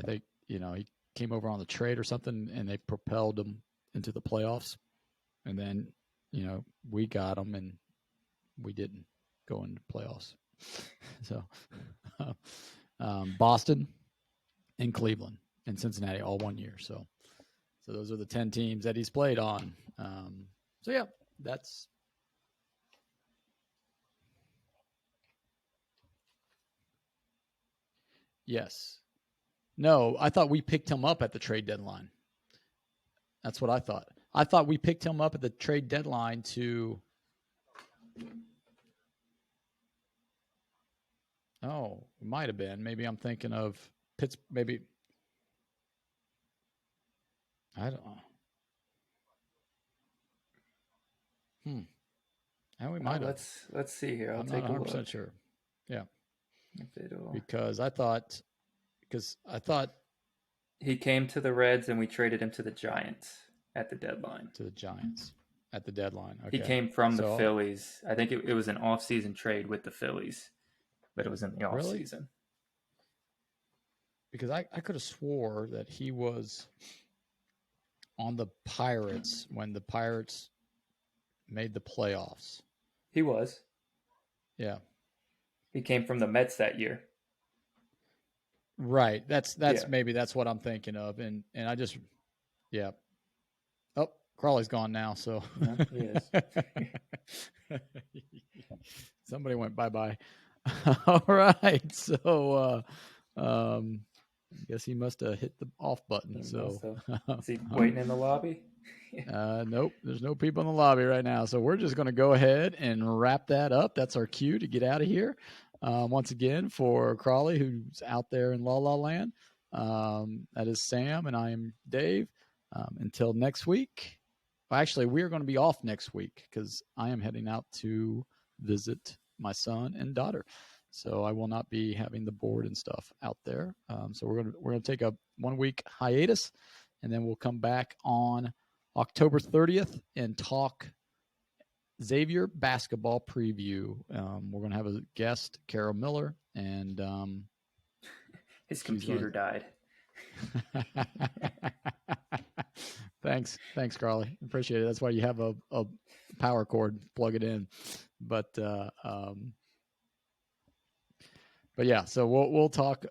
think, he came over on the trade or something and they propelled him into the playoffs. And then, we got him and we didn't go into playoffs. So Boston and Cleveland and Cincinnati all 1 year. So those are the 10 teams that he's played on. So yeah, that's. Yes. No, I thought we picked him up at the trade deadline. That's what I thought. I thought we picked him up at the trade deadline to. Oh, it might have been. Maybe I'm thinking of Pittsburgh. Maybe. I don't know. And we might have. Let's see here. I'm take not 100% a look. sure. Yeah. Because I thought he came to the Reds and we traded him to the Giants at the deadline. Okay. He came from the Phillies. I think it was an off-season trade with the Phillies, but it was in the off-season. Really? Because I could have swore that he was on the Pirates when the Pirates made the playoffs. He was. Yeah. He came from the Mets that year. Right. That's maybe that's what I'm thinking of. And I just, yeah. Oh, Crawley's gone now. So yeah, he is. Somebody went bye-bye. All right. So, I guess he must have hit the off button. Is he waiting in the lobby? Nope. There's no people in the lobby right now. So we're just going to go ahead and wrap that up. That's our cue to get out of here. Once again, for Crawley, who's out there in La La Land, that is Sam, and I am Dave. Until next week. Actually, we're going to be off next week because I am heading out to visit my son and daughter. So I will not be having the board and stuff out there. So we're gonna take a 1 week hiatus, and then we'll come back on October 30th and talk Xavier basketball preview. We're gonna have a guest, Carol Miller, and His computer died. Thanks, Carly. Appreciate it. That's why you have a power cord. Plug it in. But yeah. So we'll talk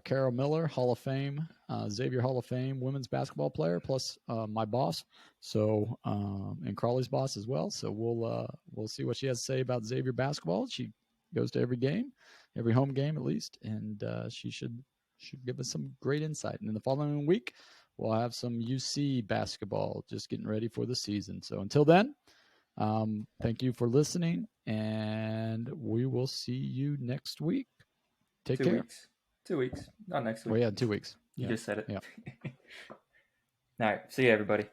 Carol Miller, Hall of Fame, Xavier Hall of Fame, women's basketball player, plus my boss. So and Carly's boss as well. So we'll see what she has to say about Xavier basketball. She goes to every game, every home game at least, and she should give us some great insight. And in the following week, we'll have some UC basketball, just getting ready for the season. So until then, thank you for listening, and we will see you next week. Take care. 2 weeks. Not next week. Oh, yeah, 2 weeks. You just said it. Yeah. All right. See you, everybody.